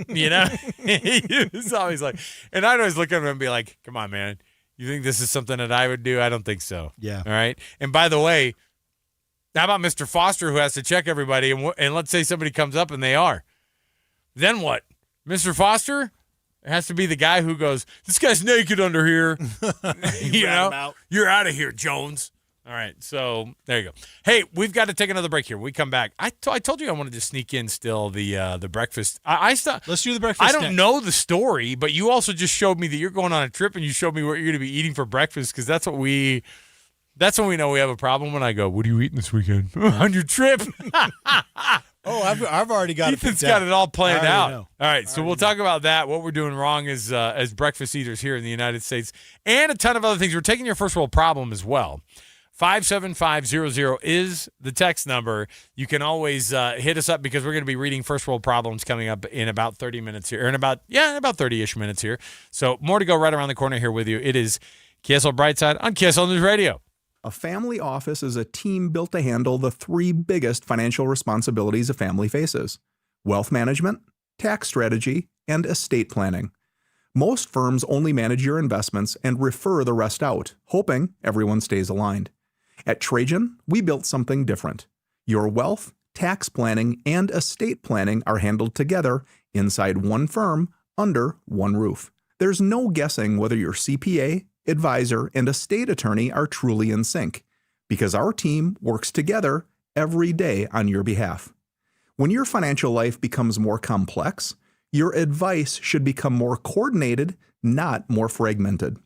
You know, he's always like, and I'd always look at him and be like, come on, man. You think this is something that I would do? I don't think so. Yeah. All right. And by the way, how about Mr. Foster who has to check everybody? And let's say somebody comes up and they are. Then what? Mr. Foster has to be the guy who goes, this guy's naked under here. You know, you're out of here, Jones. All right. So there you go. Hey, we've got to take another break here. When we come back. I told you I wanted to sneak in still the breakfast. Let's do the breakfast. I don't know the story, but you also just showed me that you're going on a trip and you showed me what you're going to be eating for breakfast because that's when we know we have a problem. When I go, what are you eating this weekend on your trip? Oh, I've already got it. Ethan's got it all planned out. Know. All right, so we'll talk about that, what we're doing wrong as breakfast eaters here in the United States, and a ton of other things. We're taking your first world problem as well. 57500 is the text number. You can always hit us up because we're going to be reading First World Problems coming up in about 30 minutes here, or in about 30-ish minutes here. So more to go right around the corner here with you. It is KSL Brightside on KSL News Radio. A family office is a team built to handle the three biggest financial responsibilities a family faces: wealth management, tax strategy, and estate planning. Most firms only manage your investments and refer the rest out, hoping everyone stays aligned. At Trajan, we built something different. Your wealth, tax planning, and estate planning are handled together inside one firm under one roof. There's no guessing whether your CPA, advisor, and estate attorney are truly in sync, because our team works together every day on your behalf. When your financial life becomes more complex, your advice should become more coordinated, not more fragmented.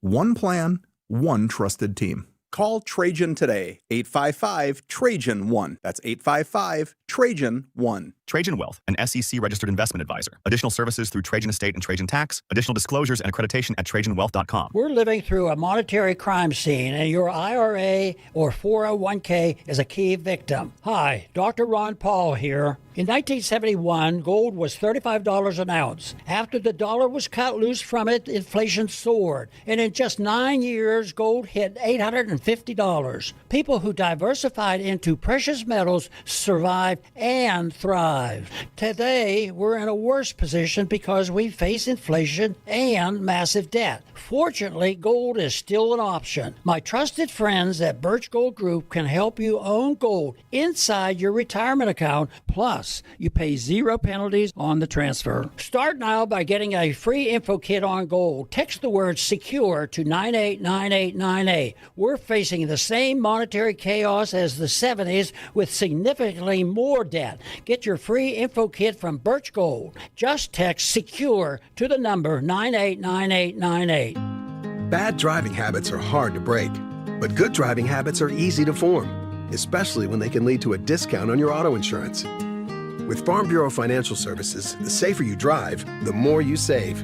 One plan, one trusted team. Call Trajan today, 855-TRAJAN-1. That's 855-TRAJAN-1. Trajan Wealth, an SEC-registered investment advisor. Additional services through Trajan Estate and Trajan Tax. Additional disclosures and accreditation at TrajanWealth.com. We're living through a monetary crime scene, and your IRA or 401k is a key victim. Hi, Dr. Ron Paul here. In 1971, gold was $35 an ounce. After the dollar was cut loose from it, inflation soared. And in just 9 years, gold hit $850. People who diversified into precious metals survived and thrived. Today, we're in a worse position because we face inflation and massive debt. Fortunately, gold is still an option. My trusted friends at Birch Gold Group can help you own gold inside your retirement account. Plus, you pay 0 penalties on the transfer. Start now by getting a free info kit on gold. Text the word SECURE to 989898. We're facing the same monetary chaos as the 70s with significantly more debt. Get your free info kit from Birch Gold. Just text SECURE to the number 989898. Bad driving habits are hard to break, but good driving habits are easy to form, especially when they can lead to a discount on your auto insurance. With Farm Bureau Financial Services, the safer you drive, the more you save.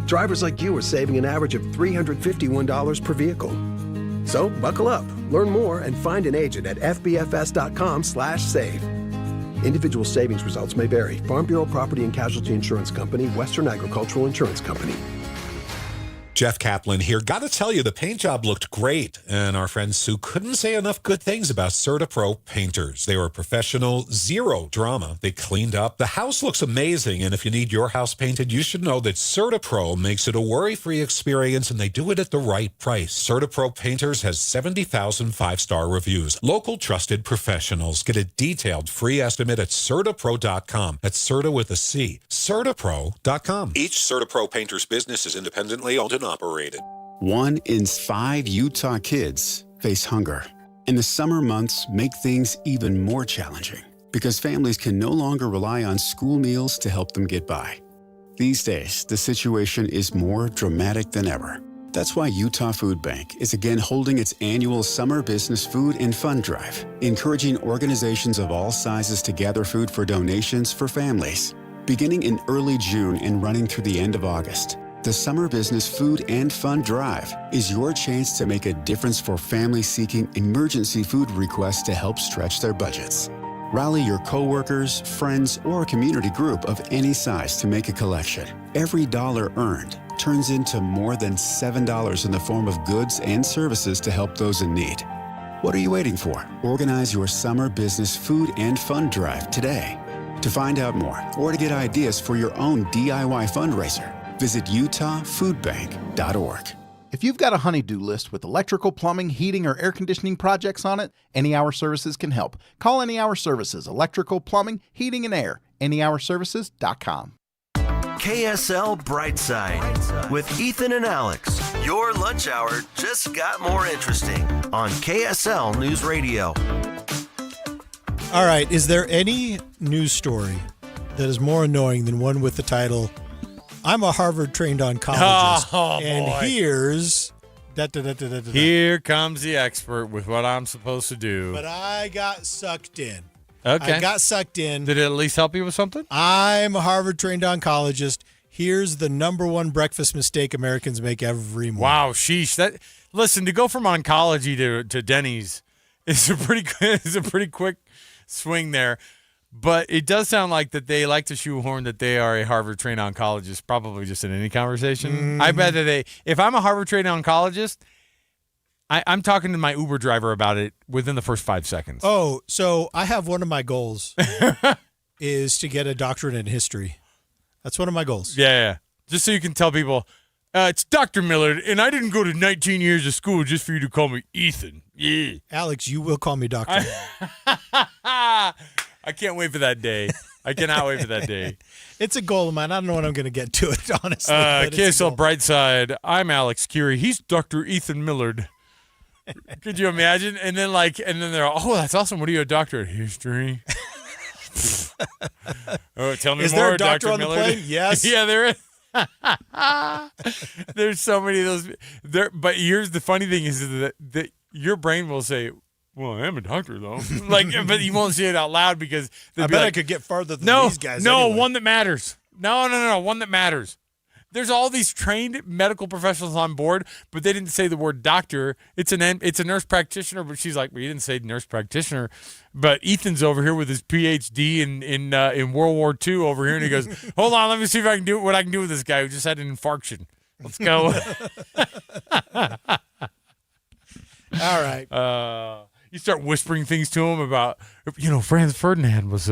Drivers like you are saving an average of $351 per vehicle. So buckle up, learn more, and find an agent at fbfs.com/save. Individual savings results may vary. Farm Bureau Property and Casualty Insurance Company, Western Agricultural Insurance Company. Jeff Kaplan here. Got to tell you, the paint job looked great, and our friend Sue couldn't say enough good things about CertaPro painters. They were professional, zero drama. They cleaned up. The house looks amazing, and if you need your house painted, you should know that CertaPro makes it a worry-free experience, and they do it at the right price. CertaPro Painters has 70,000 five-star reviews. Local trusted professionals. Get a detailed free estimate at CertaPro.com. That's Certa with a C. CertaPro.com. Each CertaPro Painters business is independently owned and operated. 1 in 5 Utah kids face hunger. And the summer months make things even more challenging because families can no longer rely on school meals to help them get by. These days, the situation is more dramatic than ever. That's why Utah Food Bank is again holding its annual Summer Business Food and Fund Drive, encouraging organizations of all sizes to gather food for donations for families. Beginning in early June and running through the end of August, the Summer Business Food and Fund Drive is your chance to make a difference for families seeking emergency food requests to help stretch their budgets. Rally your coworkers, friends, or a community group of any size to make a collection. Every dollar earned turns into more than $7 in the form of goods and services to help those in need. What are you waiting for? Organize your Summer Business Food and Fund Drive today. To find out more or to get ideas for your own DIY fundraiser, visit utahfoodbank.org. If you've got a honey-do list with electrical, plumbing, heating, or air conditioning projects on it, Any Hour Services can help. Call Any Hour Services, electrical, plumbing, heating, and air. anyhourservices.com. KSL Brightside with Ethan and Alex. Your lunch hour just got more interesting on KSL News Radio. All right, is there any news story that is more annoying than one with the title, I'm a Harvard-trained oncologist, and boy. here's... Here comes the expert with what I'm supposed to do. But I got sucked in. Okay. I got sucked in. Did it at least help you with something? I'm a Harvard-trained oncologist. Here's the number one breakfast mistake Americans make every morning. Wow, sheesh. Listen, to go from oncology to Denny's is a pretty quick swing there. But it does sound like that they like to shoehorn that they are a Harvard-trained oncologist, probably just in any conversation. Mm-hmm. I bet that if I'm a Harvard-trained oncologist, I'm talking to my Uber driver about it within the first 5 seconds. Oh, so I have one of my goals is to get a doctorate in history. That's one of my goals. Yeah. Just so you can tell people, it's Dr. Millard, and I didn't go to 19 years of school just for you to call me Ethan. Yeah. Alex, you will call me doctor. I can't wait for that day. I cannot wait for that day. It's a goal of mine. I don't know when I'm going to get to it, honestly. KSL Brightside, I'm Alex Curie. He's Dr. Ethan Millard. Could you imagine? And then they're all, oh, that's awesome. What are you, a doctor of history? Oh, tell me is more, there a doctor Dr. on Millard. The plane? Yes. Yeah, there is. There's so many of those. But here's the funny thing is that your brain will say, well, I am a doctor, though. But you won't say it out loud because I bet I could get farther than these guys. No, anyway. one that matters. No, one that matters. There's all these trained medical professionals on board, but they didn't say the word doctor. It's a nurse practitioner, but she's like, well, you didn't say nurse practitioner. But Ethan's over here with his PhD in World War II over here, and he goes, hold on, let me see if I can do what I can do with this guy who just had an infarction. Let's go. All right. You start whispering things to him about, Franz Ferdinand was.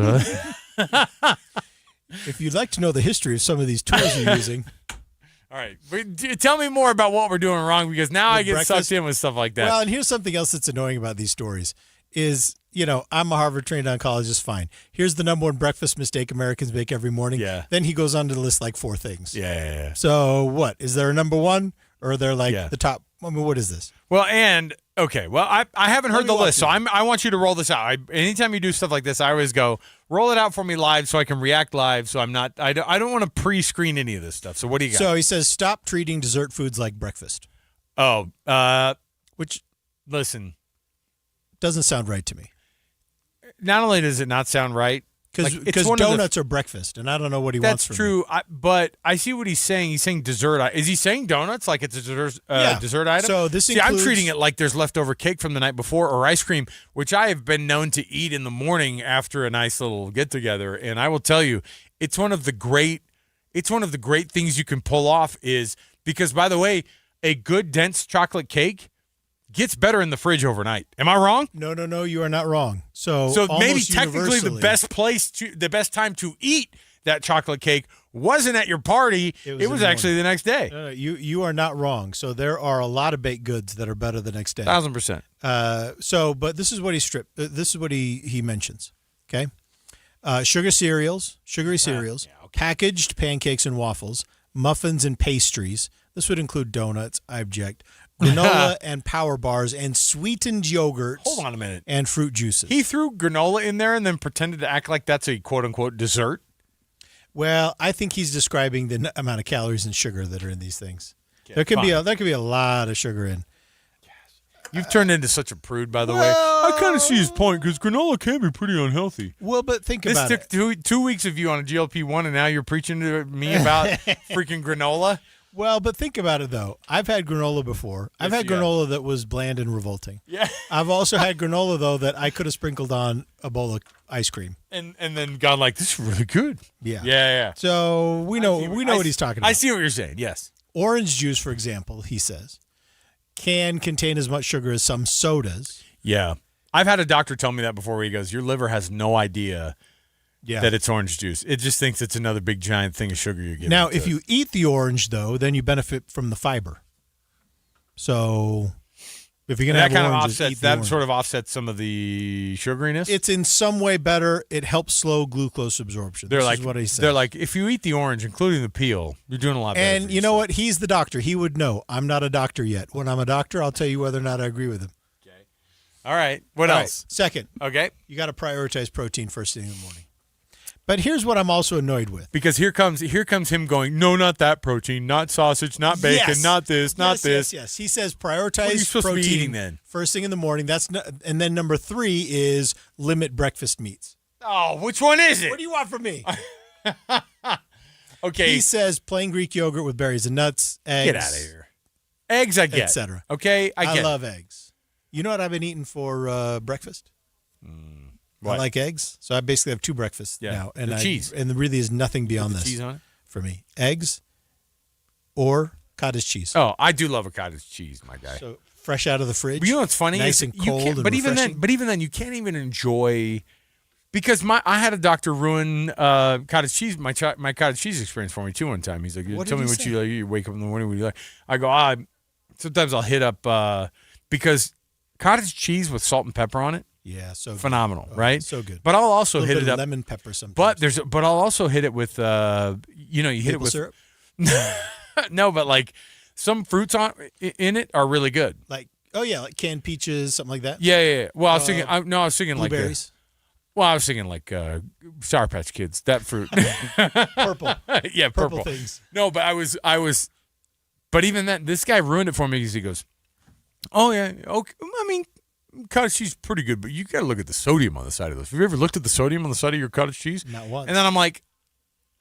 If you'd like to know the history of some of these tools you're using. All right. Tell me more about what we're doing wrong, because now I get sucked in with stuff like that. Well, and here's something else that's annoying about these stories is, I'm a Harvard-trained oncologist, fine. Here's the number one breakfast mistake Americans make every morning. Yeah. Then he goes on to list like 4 things. Yeah. So what? Is there a number one? Or are there the top? I mean, what is this? Well, I haven't heard the list, so I want you to roll this out. Anytime you do stuff like this, I always go, roll it out for me live so I can react live. So I don't want to pre-screen any of this stuff. So what do you got? So he says, stop treating dessert foods like breakfast. Oh, which, listen, doesn't sound right to me. Not only does it not sound right, because donuts are breakfast, and I don't know what he wants from That's true, but I see what he's saying. He's saying dessert. Is he saying donuts like it's a dessert item? So this includes... I'm treating it like there's leftover cake from the night before or ice cream, which I have been known to eat in the morning after a nice little get-together. And I will tell you, it's one of the great things you can pull off is because, by the way, a good dense chocolate cake gets better in the fridge overnight. Am I wrong? No, you are not wrong. So maybe technically the best time to eat that chocolate cake wasn't at your party. It was actually the next day. No, you are not wrong. So there are a lot of baked goods that are better the next day. 1,000%. But this is what he stripped. This is what he mentions. Okay, sugary cereals, packaged pancakes and waffles, muffins and pastries. This would include donuts. I object. Granola and power bars and sweetened yogurts. Hold on a minute. And fruit juices. He threw granola in there and then pretended to act like that's a quote-unquote dessert? Well, I think he's describing the amount of calories and sugar that are in these things. Okay, there could be a lot of sugar in. You've turned into such a prude, by the way. I kind of see his point because granola can be pretty unhealthy. Well, but think about it. This took 2 weeks of you on a GLP-1, and now you're preaching to me about freaking granola? Well, but think about it, though. I've had granola before. I've had granola that was bland and revolting. Yeah. I've also had granola, though, that I could have sprinkled on a bowl of ice cream. And then gone like, this is really good. Yeah. Yeah. So we know what he's talking about. I see what you're saying, yes. Orange juice, for example, he says, can contain as much sugar as some sodas. Yeah. I've had a doctor tell me that before where he goes, your liver has no idea that it's orange juice. It just thinks it's another big giant thing of sugar you're getting. Now, if you eat the orange, though, then you benefit from the fiber. So if you're going to have oranges, that sort of offsets some of the sugariness. It's in some way better. It helps slow glucose absorption. This is what he said. They're like, if you eat the orange, including the peel, you're doing a lot better. And you know what? He's the doctor. He would know. I'm not a doctor yet. When I'm a doctor, I'll tell you whether or not I agree with him. Okay. All right. What else? Right. Second. Okay. You got to prioritize protein first thing in the morning. But here's what I'm also annoyed with. Because here comes him going, no, not that protein, not sausage, not bacon, not this, not this. Yes. He says prioritize what are you supposed protein to be eating then? First thing in the morning. And then number 3 is limit breakfast meats. Oh, which one is it? What do you want from me? Okay. He says plain Greek yogurt with berries and nuts, eggs. Get out of here. Eggs I get. Etc. Okay, I love eggs. You know what I've been eating for breakfast? What? I like eggs, so I basically have 2 breakfasts now, and cheese, and there really is nothing beyond this. Cheese on it for me: eggs or cottage cheese. Oh, I do love a cottage cheese, my guy. So fresh out of the fridge. But you know what's funny? Nice and cold, and but even then, you can't even enjoy because I had a doctor ruin cottage cheese, my cottage cheese experience for me too one time. He's like, "Tell me what you like. You wake up in the morning, what do you like?" I go, sometimes I'll hit up because cottage cheese with salt and pepper on it. Yeah, so phenomenal, good. right? So good. But I'll also hit it up lemon pepper sometimes. But I'll also hit it with you hit maple it with syrup. No, but like some fruits in it are really good. Like like canned peaches, something like that. Yeah. Well, I was thinking. I was thinking blueberries. I was thinking like Sour Patch Kids. That fruit. Purple. Yeah, purple things. No, but I was. But even that, this guy ruined it for me because he goes, "Oh yeah, okay. I mean, cottage cheese is pretty good, but you got to look at the sodium on the side of this. Have you ever looked at the sodium on the side of your cottage cheese? Not once. And then I'm like,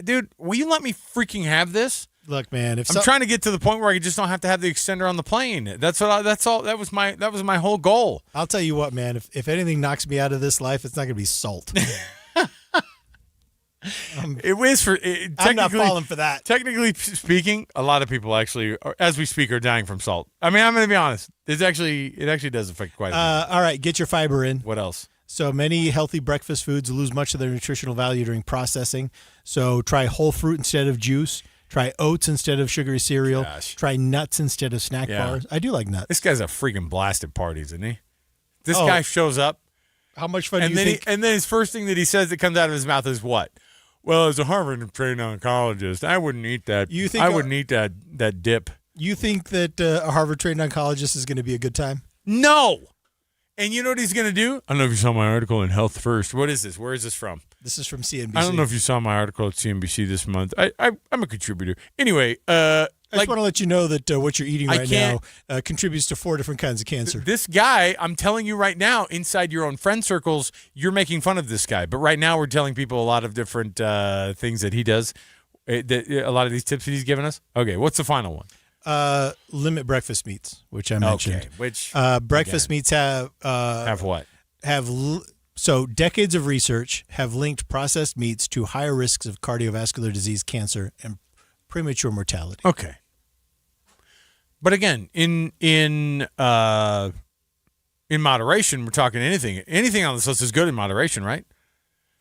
dude, will you let me freaking have this? Look, man, I'm trying to get to the point where I just don't have to have the extender on the plane. That's all. That was my whole goal. I'll tell you what, man. If anything knocks me out of this life, it's not going to be salt. It was for. I'm not falling for that. Technically speaking, a lot of people actually, as we speak, are dying from salt. I mean, I'm going to be honest. It actually does affect quite a bit. All right, get your fiber in. What else? So many healthy breakfast foods lose much of their nutritional value during processing. So try whole fruit instead of juice. Try oats instead of sugary cereal. Gosh. Try nuts instead of snack bars. I do like nuts. This guy's a freaking blast at parties, isn't he? This guy shows up. How much fun do you think? And then his first thing that he says that comes out of his mouth is what? Well, as a Harvard-trained oncologist, I wouldn't eat that. I wouldn't eat that dip. You think that a Harvard-trained oncologist is going to be a good time? No. And you know what he's going to do? I don't know if you saw my article in Health First. What is this? Where is this from? This is from CNBC. I don't know if you saw my article at CNBC this month. I'm a contributor. Anyway, I just want to let you know that what you're eating right now contributes to 4 different kinds of cancer. This guy, I'm telling you right now, inside your own friend circles, you're making fun of this guy. But right now we're telling people a lot of different things that he does, a lot of these tips that he's given us. Okay, what's the final one? Limit breakfast meats, which I mentioned. Okay, which breakfast meats have what? So decades of research have linked processed meats to higher risks of cardiovascular disease, cancer, and premature mortality. Okay. But again, in moderation, we're talking anything. Anything on this list is good in moderation, right?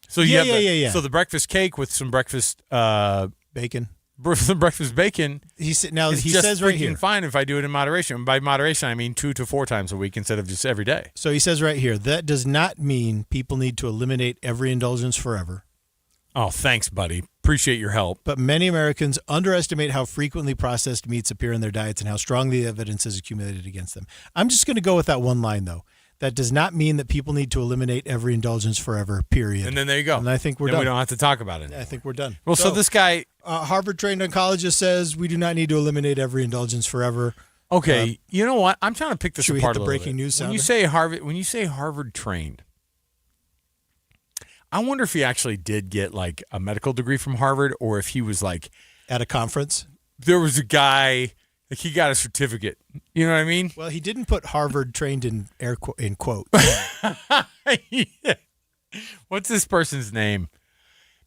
So Yeah. So the breakfast cake with some breakfast bacon. Some breakfast bacon. He is says right here. fine if I do it in moderation. By moderation, I mean 2 to 4 times a week instead of just every day. So he says right here, that does not mean people need to eliminate every indulgence forever. Oh, thanks, buddy. Appreciate your help. But many Americans underestimate how frequently processed meats appear in their diets and how strong the evidence is accumulated against them. I'm just going to go with that one line, though. That does not mean that people need to eliminate every indulgence forever, period. And then there you go. And I think we're then done. We don't have to talk about it anymore. I think we're done. Well, so this guy... Harvard-trained oncologist says we do not need to eliminate every indulgence forever. Okay, you know what? I'm trying to pick this should we apart hit the a little breaking bit. news When sounder? you say Harvard-trained, I wonder if he actually did get like a medical degree from Harvard, or if he was like at a conference. There was a guy like he got a certificate. You know what I mean? Well, he didn't put Harvard trained in quote. Yeah. What's this person's name?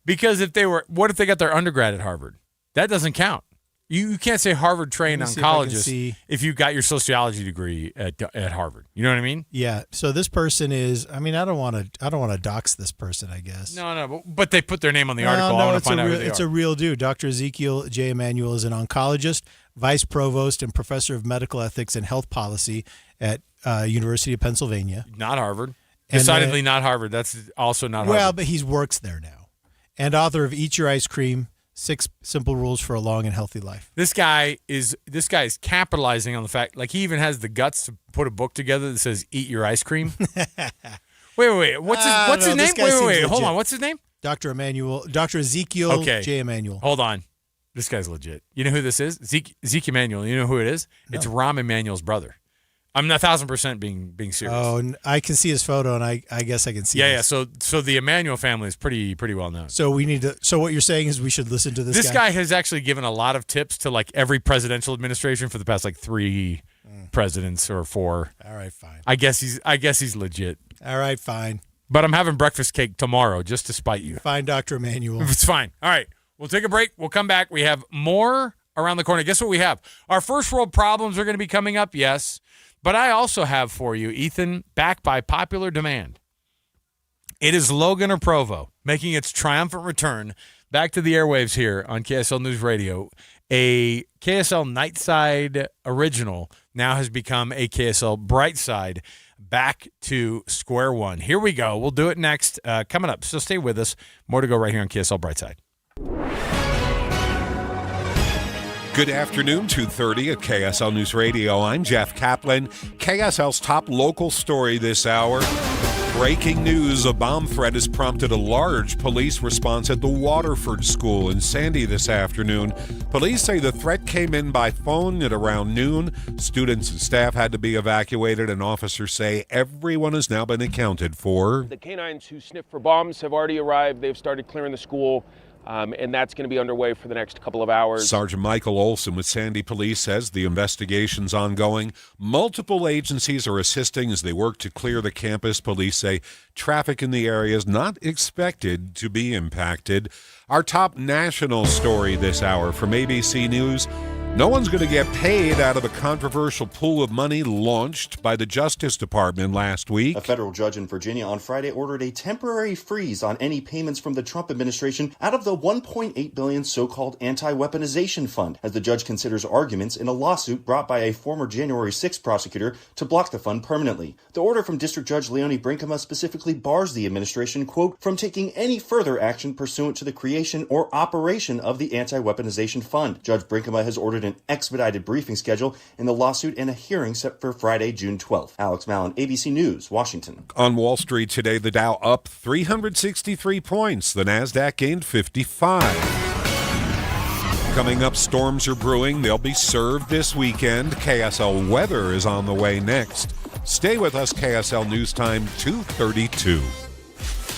Because what if they got their undergrad at Harvard? That doesn't count. You can't say Harvard trained oncologist if you got your sociology degree at Harvard. You know what I mean? Yeah. So this person is. I mean, I don't want to dox this person, I guess. No. But they put their name on the article. I want to find out who they it's are. a real dude. Dr. Ezekiel J. Emanuel is an oncologist, vice provost, and professor of medical ethics and health policy at University of Pennsylvania. Not Harvard. And Decidedly not Harvard. That's also not Harvard. Well, but he works there now, and author of Eat Your Ice Cream: 6 Simple Rules for a Long and Healthy Life. This guy is capitalizing on the fact, like he even has the guts to put a book together that says "Eat Your Ice Cream." Wait. What's his name? Wait. Hold on. What's his name? Dr. Ezekiel J. Emanuel. Hold on. This guy's legit. You know who this is? Zeke Emanuel. You know who it is? No. It's Rahm Emanuel's brother. I'm 1,000% being serious. Oh, and I can see his photo, and I guess I can see. Yeah. So the Emanuel family is pretty well known. So we need to. So what you're saying is we should listen to this. This guy has actually given a lot of tips to like every presidential administration for the past like 3 presidents or 4. All right, fine. I guess he's legit. All right, fine. But I'm having breakfast cake tomorrow just to spite you. Fine, Dr. Emanuel. It's fine. All right. We'll take a break. We'll come back. We have more around the corner. Guess what we have? Our first world problems are going to be coming up. Yes. But I also have for you, Ethan, back by popular demand. It is Logan or Provo making its triumphant return back to the airwaves here on KSL News Radio. A KSL Nightside original now has become a KSL Brightside, back to square one. Here we go. We'll do it next, coming up. So stay with us. More to go right here on KSL Brightside. Good afternoon, 2:30 at KSL News Radio. I'm Jeff Kaplan. KSL's top local story this hour. Breaking news, a bomb threat has prompted a large police response at the Waterford School in Sandy this afternoon. Police say the threat came in by phone at around noon. Students and staff had to be evacuated, and officers say everyone has now been accounted for. The canines who sniff for bombs have already arrived. They've started clearing the school. And that's going to be underway for the next couple of hours. Sergeant Michael Olson with Sandy Police says the investigation's ongoing. Multiple agencies are assisting as they work to clear the campus. Police say traffic in the area is not expected to be impacted. Our top national story this hour from ABC News. No one's going to get paid out of a controversial pool of money launched by the Justice Department last week. A federal judge in Virginia on Friday ordered a temporary freeze on any payments from the Trump administration out of the $1.8 billion so-called anti-weaponization fund, as the judge considers arguments in a lawsuit brought by a former January 6th prosecutor to block the fund permanently. The order from District Judge Leonie Brinkema specifically bars the administration, quote, from taking any further action pursuant to the creation or operation of the anti-weaponization fund. Judge Brinkema has ordered an expedited briefing schedule in the lawsuit and a hearing set for Friday, June 12th. Alex Mallon, ABC News, Washington. On Wall Street today, the Dow up 363 points. The Nasdaq gained 55. Coming up, storms are brewing. They'll be served this weekend. KSL weather is on the way next. Stay with us, KSL News Time 2:32.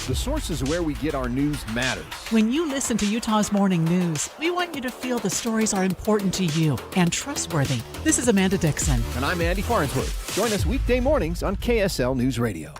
The sources where we get our news matters. When you listen to Utah's Morning News, we want you to feel the stories are important to you and trustworthy. This is Amanda Dixon. And I'm Andy Farnsworth. Join us weekday mornings on KSL News Radio.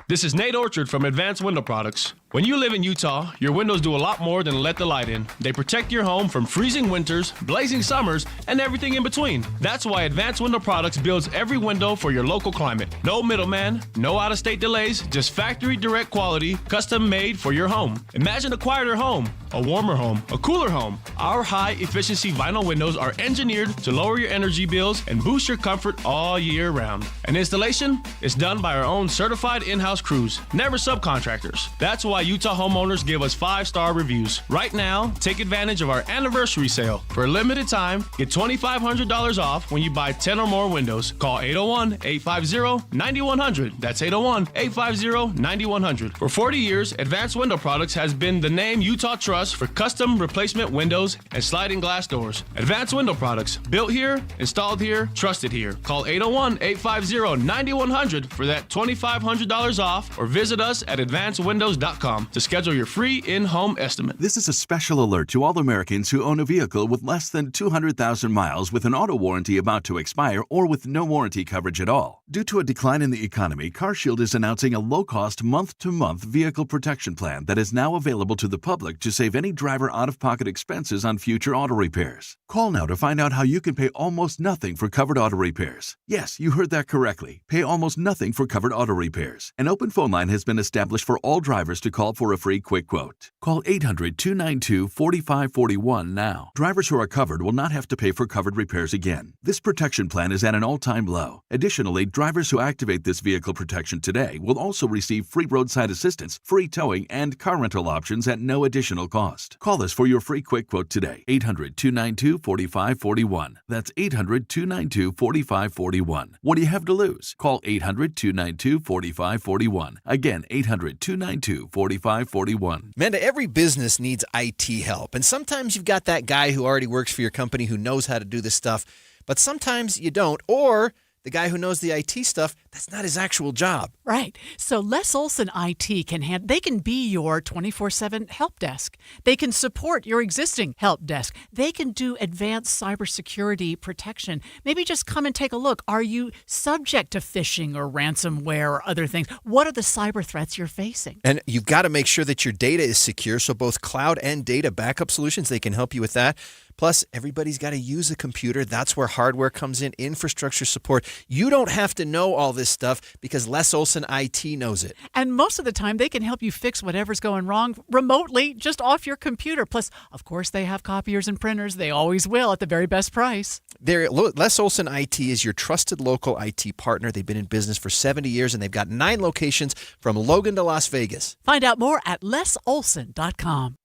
This is Nate Orchard from Advanced Window Products. When you live in Utah, your windows do a lot more than let the light in. They protect your home from freezing winters, blazing summers, and everything in between. That's why Advanced Window Products builds every window for your local climate. No middleman, no out-of-state delays, just factory direct quality, custom made for your home. Imagine a quieter home, a warmer home, a cooler home. Our high-efficiency vinyl windows are engineered to lower your energy bills and boost your comfort all year round. And installation is done by our own certified in-house crews, never subcontractors. That's why Utah homeowners give us 5-star reviews. Right now, take advantage of our anniversary sale. For a limited time, get $2,500 off when you buy 10 or more windows. Call 801-850-9100. That's 801-850-9100. For 40 years, Advanced Window Products has been the name Utah trusts for custom replacement windows and sliding glass doors. Advanced Window Products, built here, installed here, trusted here. Call 801-850-9100 for that $2,500 off, or visit us at advancedwindows.com to schedule your free in-home estimate. This is a special alert to all Americans who own a vehicle with less than 200,000 miles with an auto warranty about to expire or with no warranty coverage at all. Due to a decline in the economy, CarShield is announcing a low-cost month-to-month vehicle protection plan that is now available to the public to save any driver out-of-pocket expenses on future auto repairs. Call now to find out how you can pay almost nothing for covered auto repairs. Yes, you heard that correctly. Pay almost nothing for covered auto repairs. An open phone line has been established for all drivers to call for a free quick quote. Call 800-292-4541 now. Drivers who are covered will not have to pay for covered repairs again. This protection plan is at an all-time low. Additionally, drivers who activate this vehicle protection today will also receive free roadside assistance, free towing, and car rental options at no additional cost. Call us for your free quick quote today. 800-292-4541. That's 800-292-4541. What do you have to lose? Call 800-292-4541. Again, 800-292-4541. Amanda, every business needs IT help. And sometimes you've got that guy who already works for your company who knows how to do this stuff, but sometimes you don't. Or the guy who knows the IT stuff, that's not his actual job. Right. So Les Olson IT they can be your 24/7 help desk. They can support your existing help desk. They can do advanced cybersecurity protection. Maybe just come and take a look. Are you subject to phishing or ransomware or other things? What are the cyber threats you're facing? And you've got to make sure that your data is secure. So both cloud and data backup solutions, they can help you with that. Plus, everybody's got to use a computer. That's where hardware comes in, infrastructure support. You don't have to know all this stuff because Les Olson IT knows it. And most of the time, they can help you fix whatever's going wrong remotely, just off your computer. Plus, of course, they have copiers and printers. They always will at the very best price. Les Olson IT is your trusted local IT partner. They've been in business for 70 years, and they've got 9 locations from Logan to Las Vegas. Find out more at lesolson.com.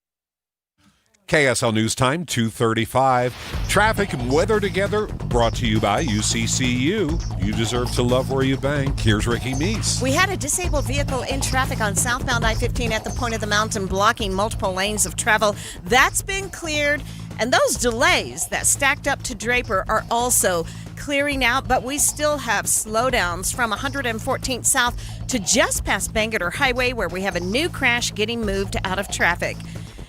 KSL News Time, 2:35. Traffic and weather together, brought to you by UCCU. You deserve to love where you bank. Here's Ricky Meese. We had a disabled vehicle in traffic on southbound I-15 at the point of the mountain, blocking multiple lanes of travel. That's been cleared. And those delays that stacked up to Draper are also clearing out, but we still have slowdowns from 114th South to just past Bangerter Highway, where we have a new crash getting moved out of traffic.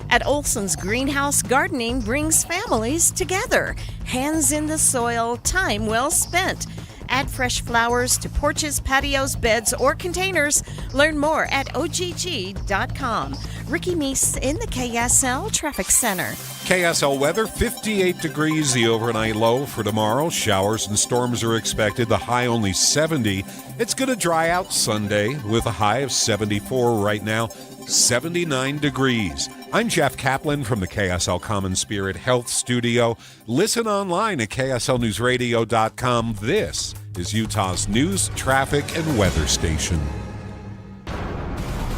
At Olson's Greenhouse, gardening brings families together. Hands in the soil, time well spent. Add fresh flowers to porches, patios, beds, or containers. Learn more at ogg.com. Ricky Meese in the KSL Traffic Center. KSL weather, 58 degrees, the overnight low for tomorrow. Showers and storms are expected, the high only 70. It's going to dry out Sunday with a high of 74 right now, 79 degrees. I'm Jeff Kaplan from the KSL Common Spirit Health Studio. Listen online at kslnewsradio.com. This is Utah's news, traffic, and weather station.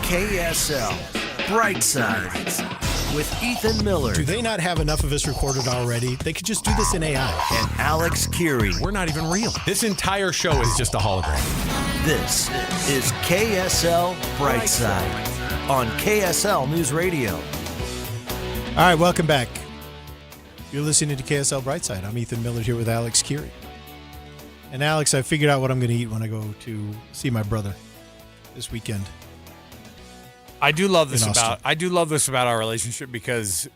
KSL Brightside with Ethan Miller. Do they not have enough of us recorded already? They could just do this in AI. And Alex Keary. We're not even real. This entire show is just a hologram. This is KSL Brightside on KSL News Radio. All right, welcome back. You're listening to KSL Brightside. I'm Ethan Miller here with Alex Keary. And Alex, I figured out what I'm going to eat when I go to see my brother this weekend. I do love this about our relationship, because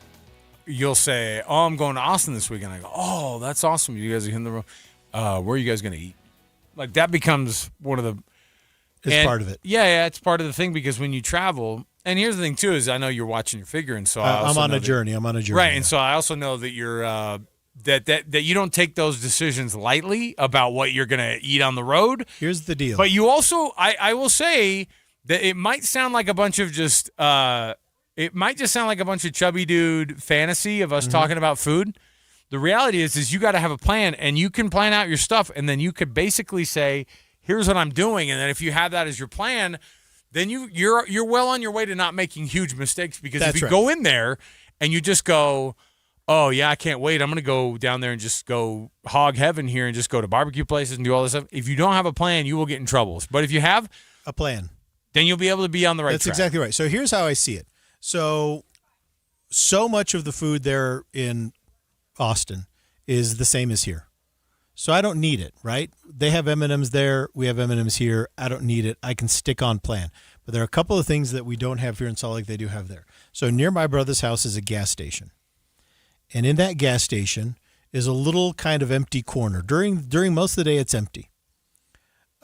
you'll say, "Oh, I'm going to Austin this weekend." I go, "Oh, that's awesome. You guys are in the room. Where are you guys going to eat?" Like, that becomes one of the... It's part of it. Yeah, it's part of the thing, because when you travel, And here's the thing too: is I know you're watching your figure, and so I'm on a journey. I'm on a journey, right? And so I also know that you're that you don't take those decisions lightly about what you're going to eat on the road. Here's the deal. But you also, I will say that it might sound like a bunch of just, it might just sound like a bunch of chubby dude fantasy of us talking about food. The reality is you got to have a plan, and you can plan out your stuff, and then you could basically say, here's what I'm doing, and then if you have that as your plan, then you're well on your way to not making huge mistakes, because if you go in there and you just go, oh, yeah, I can't wait, I'm going to go down there and just go hog heaven here and just go to barbecue places and do all this stuff. If you don't have a plan, you will get in trouble. But if you have a plan, then you'll be able to be on the right track. That's exactly right. So here's how I see it. So much of the food there in Austin is the same as here. So I don't need it, right? They have M&Ms there. We have M&Ms here. I don't need it. I can stick on plan. But there are a couple of things that we don't have here in Salt Lake they do have there. So near my brother's house is a gas station. And in that gas station is a little kind of empty corner. During most of the day, it's empty.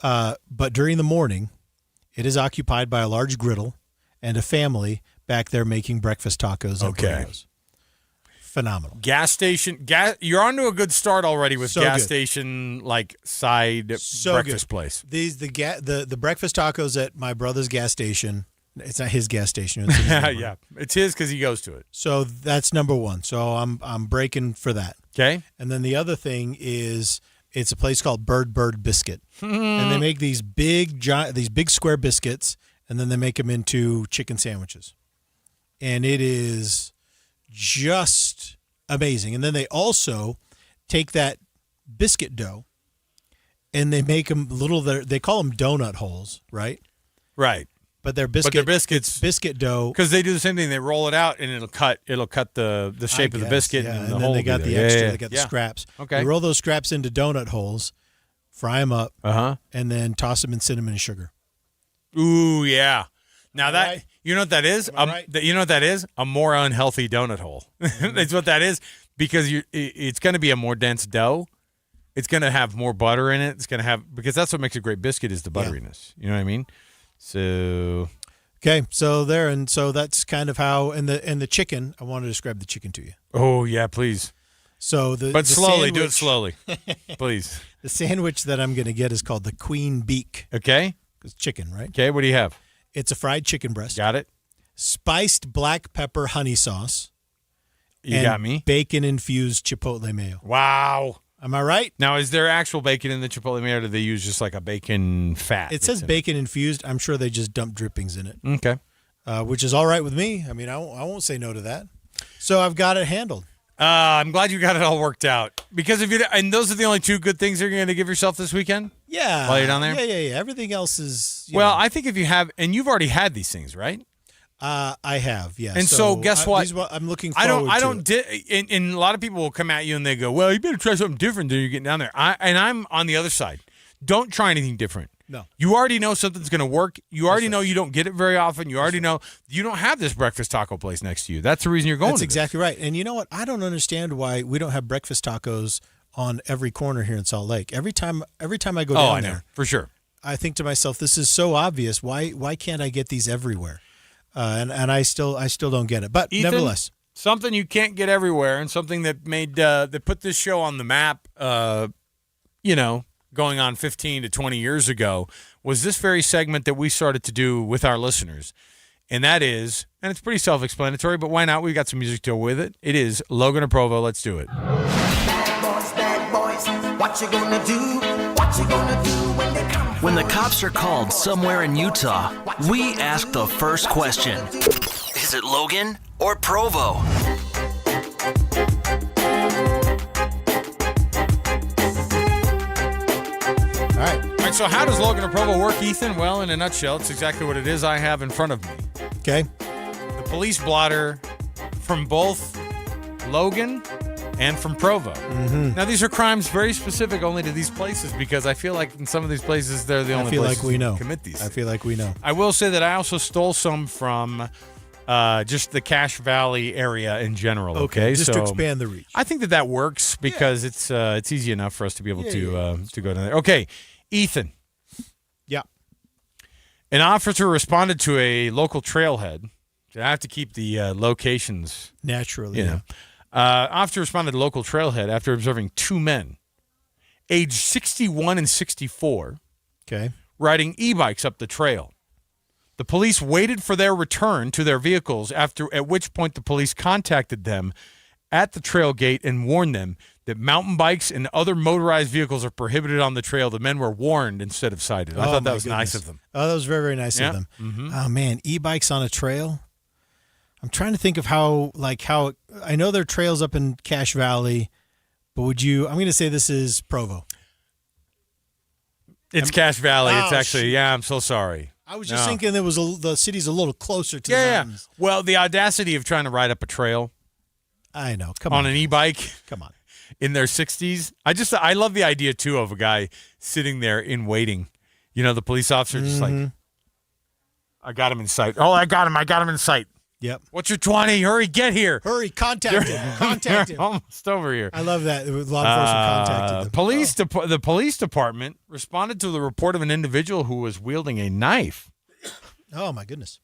But during the morning, it is occupied by a large griddle and a family back there making breakfast tacos and burritos. Phenomenal. Gas station, you're on to a good start already with gas good. Station like side breakfast place. The breakfast tacos at my brother's gas station. It's not his gas station. It's his yeah, it's his because he goes to it. So that's number one. So I'm breaking for that. Okay. And then the other thing is it's a place called Bird Biscuit, and they make these big square biscuits, and then they make them into chicken sandwiches, and it is just amazing. And then they also take that biscuit dough and they make them they call them donut holes, right? Right. But they're biscuits biscuit dough, because they do the same thing. They roll it out and it'll cut the shape of the biscuit, and the then hole they got the extra. They got the scraps. Okay. They roll those scraps into donut holes, fry them up, and then toss them in cinnamon and sugar. Ooh, yeah. Now you know what that is? You know what that is? A more unhealthy donut hole. That's what that is, because it's going to be a more dense dough. It's going to have more butter in it. It's going to have, because that's what makes a great biscuit is the butteriness. You know what I mean? So so that's kind of how, and the chicken. I want to describe the chicken to you. Oh yeah, please. So but slowly, do it slowly, please. The sandwich that I'm going to get is called the Queen Beak. Okay, it's chicken, right? Okay, what do you have? It's a fried chicken breast. Got it. Spiced black pepper honey sauce. You got me. Bacon infused chipotle mayo. Wow. Am I right? Now, is there actual bacon in the chipotle mayo, or do they use just like a bacon fat? It says bacon infused. I'm sure they just dump drippings in it. Okay. Which is all right with me. I mean, I won't say no to that. So I've got it handled. I'm glad you got it all worked out. Because and those are the only two good things you're going to give yourself this weekend? Yeah. While you're down there? Yeah. Everything else is... Well, I think if you have... And you've already had these things, right? I have, yeah. And so guess what? I'm looking forward to. And a lot of people will come at you and they go, well, you better try something different than you're getting down there. I'm on the other side. Don't try anything different. No. You already know something's going to work. You already know you don't get it very often. You already know you don't have this breakfast taco place next to you. That's the reason you're going That's to exactly right. And you know what? I don't understand why we don't have breakfast tacos on every corner here in Salt Lake. Every time I go down there, for sure. I think to myself, this is so obvious. Why can't I get these everywhere? And I still don't get it. But Ethan, nevertheless, something you can't get everywhere, and something that made that put this show on the map, going on 15 to 20 years ago, was this very segment that we started to do with our listeners. And that is, and it's pretty self-explanatory, but why not? We've got some music to go with it. It is Logan or Provo. Let's do it. Bad boys, what you gonna do? What you gonna do when they come? When the cops are called somewhere in Utah, we ask the first question. Is it Logan or Provo? All right, so how does Logan or Provo work, Ethan? Well, in a nutshell, it's exactly what it is I have in front of me. Okay. The police blotter from both Logan and from Provo. Mm-hmm. Now, these are crimes very specific only to these places, because I feel like in some of these places, they're the only places we know. that commit these. I feel like we know. I will say that I also stole some from just the Cache Valley area in general. Okay, just to expand the reach. I think that works because it's easy enough for us to be able to go down there. Okay, Ethan. Yeah. An officer responded to a local trailhead. I have to keep the locations. Naturally, You know. Officer responded to local trailhead after observing two men, aged 61 and 64, riding e-bikes up the trail. The police waited for their return to their vehicles, at which point the police contacted them at the trail gate and warned them that mountain bikes and other motorized vehicles are prohibited on the trail. The men were warned instead of cited. I thought that was nice of them. Oh, that was very, very nice of them. Mm-hmm. Oh, man, e-bikes on a trail? I'm trying to think of how I know there are trails up in Cache Valley, but I'm going to say this is Provo. It's Cache Valley. It's actually, I'm so sorry. I was just thinking the city's a little closer to the mountains. Well, the audacity of trying to ride up a trail. I know. On an e-bike. Come on. In their 60s. I love the idea, too, of a guy sitting there in waiting. You know, the police officer just like, I got him in sight. Oh, I got him in sight. Yep. What's your 20? Hurry, get here. Hurry, contact him. Contact him. Almost over here. I love that. Law enforcement contacted them. The police department responded to the report of an individual who was wielding a knife. Oh, my goodness.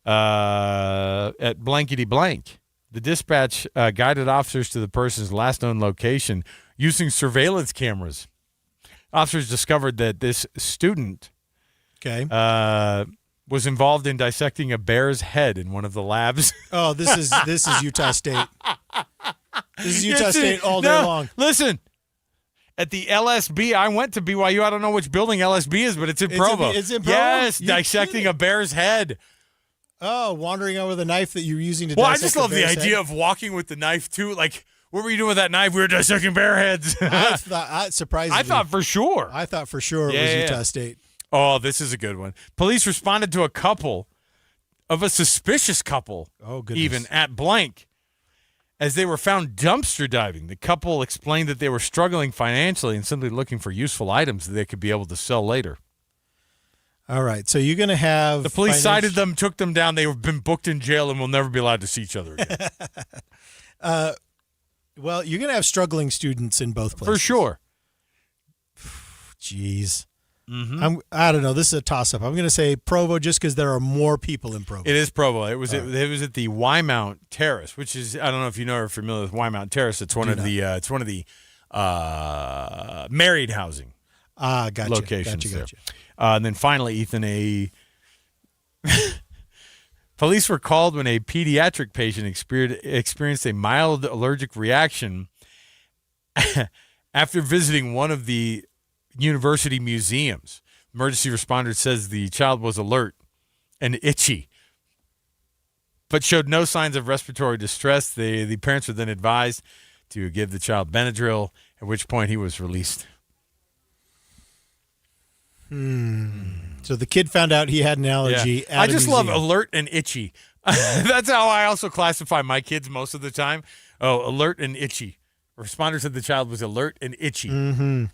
At blankety blank. The dispatch guided officers to the person's last known location using surveillance cameras. Officers discovered that this student was involved in dissecting a bear's head in one of the labs. Oh, this is Utah State. This is Utah State all day long. Listen, at the LSB, I went to BYU. I don't know which building LSB is, but it's in Provo. It's in Provo? Yes, dissecting a bear's head. Oh, wandering out with a knife that you're using to Well, I dissect just love a the bear's idea head. of walking with the knife, too. Like, what were you doing with that knife? We were dissecting bear heads. Surprisingly. I thought for sure. I thought for sure it was Utah State. Oh, this is a good one. Police responded to a suspicious couple, even at blank, as they were found dumpster diving. The couple explained that they were struggling financially and simply looking for useful items that they could be able to sell later. All right, so you're going to have... The police cited them, took them down. They've been booked in jail and will never be allowed to see each other again. Well, you're going to have struggling students in both places. For sure. Jeez. Mm-hmm. I don't know. This is a toss-up. I'm going to say Provo just because there are more people in Provo. It is Provo. It was at the Wymount Terrace, which is, I don't know if you know or are familiar with Wymount Terrace. It's one of the married housing locations. Gotcha. And then finally, Ethan, police were called when a pediatric patient experienced a mild allergic reaction after visiting one of the university museums. Emergency responder says the child was alert and itchy, but showed no signs of respiratory distress. The parents were then advised to give the child Benadryl, at which point he was released. So the kid found out he had an allergy. Yeah. I just love alert and itchy. That's how I also classify my kids most of the time. Oh, alert and itchy. Responder said the child was alert and itchy. Mm-hmm.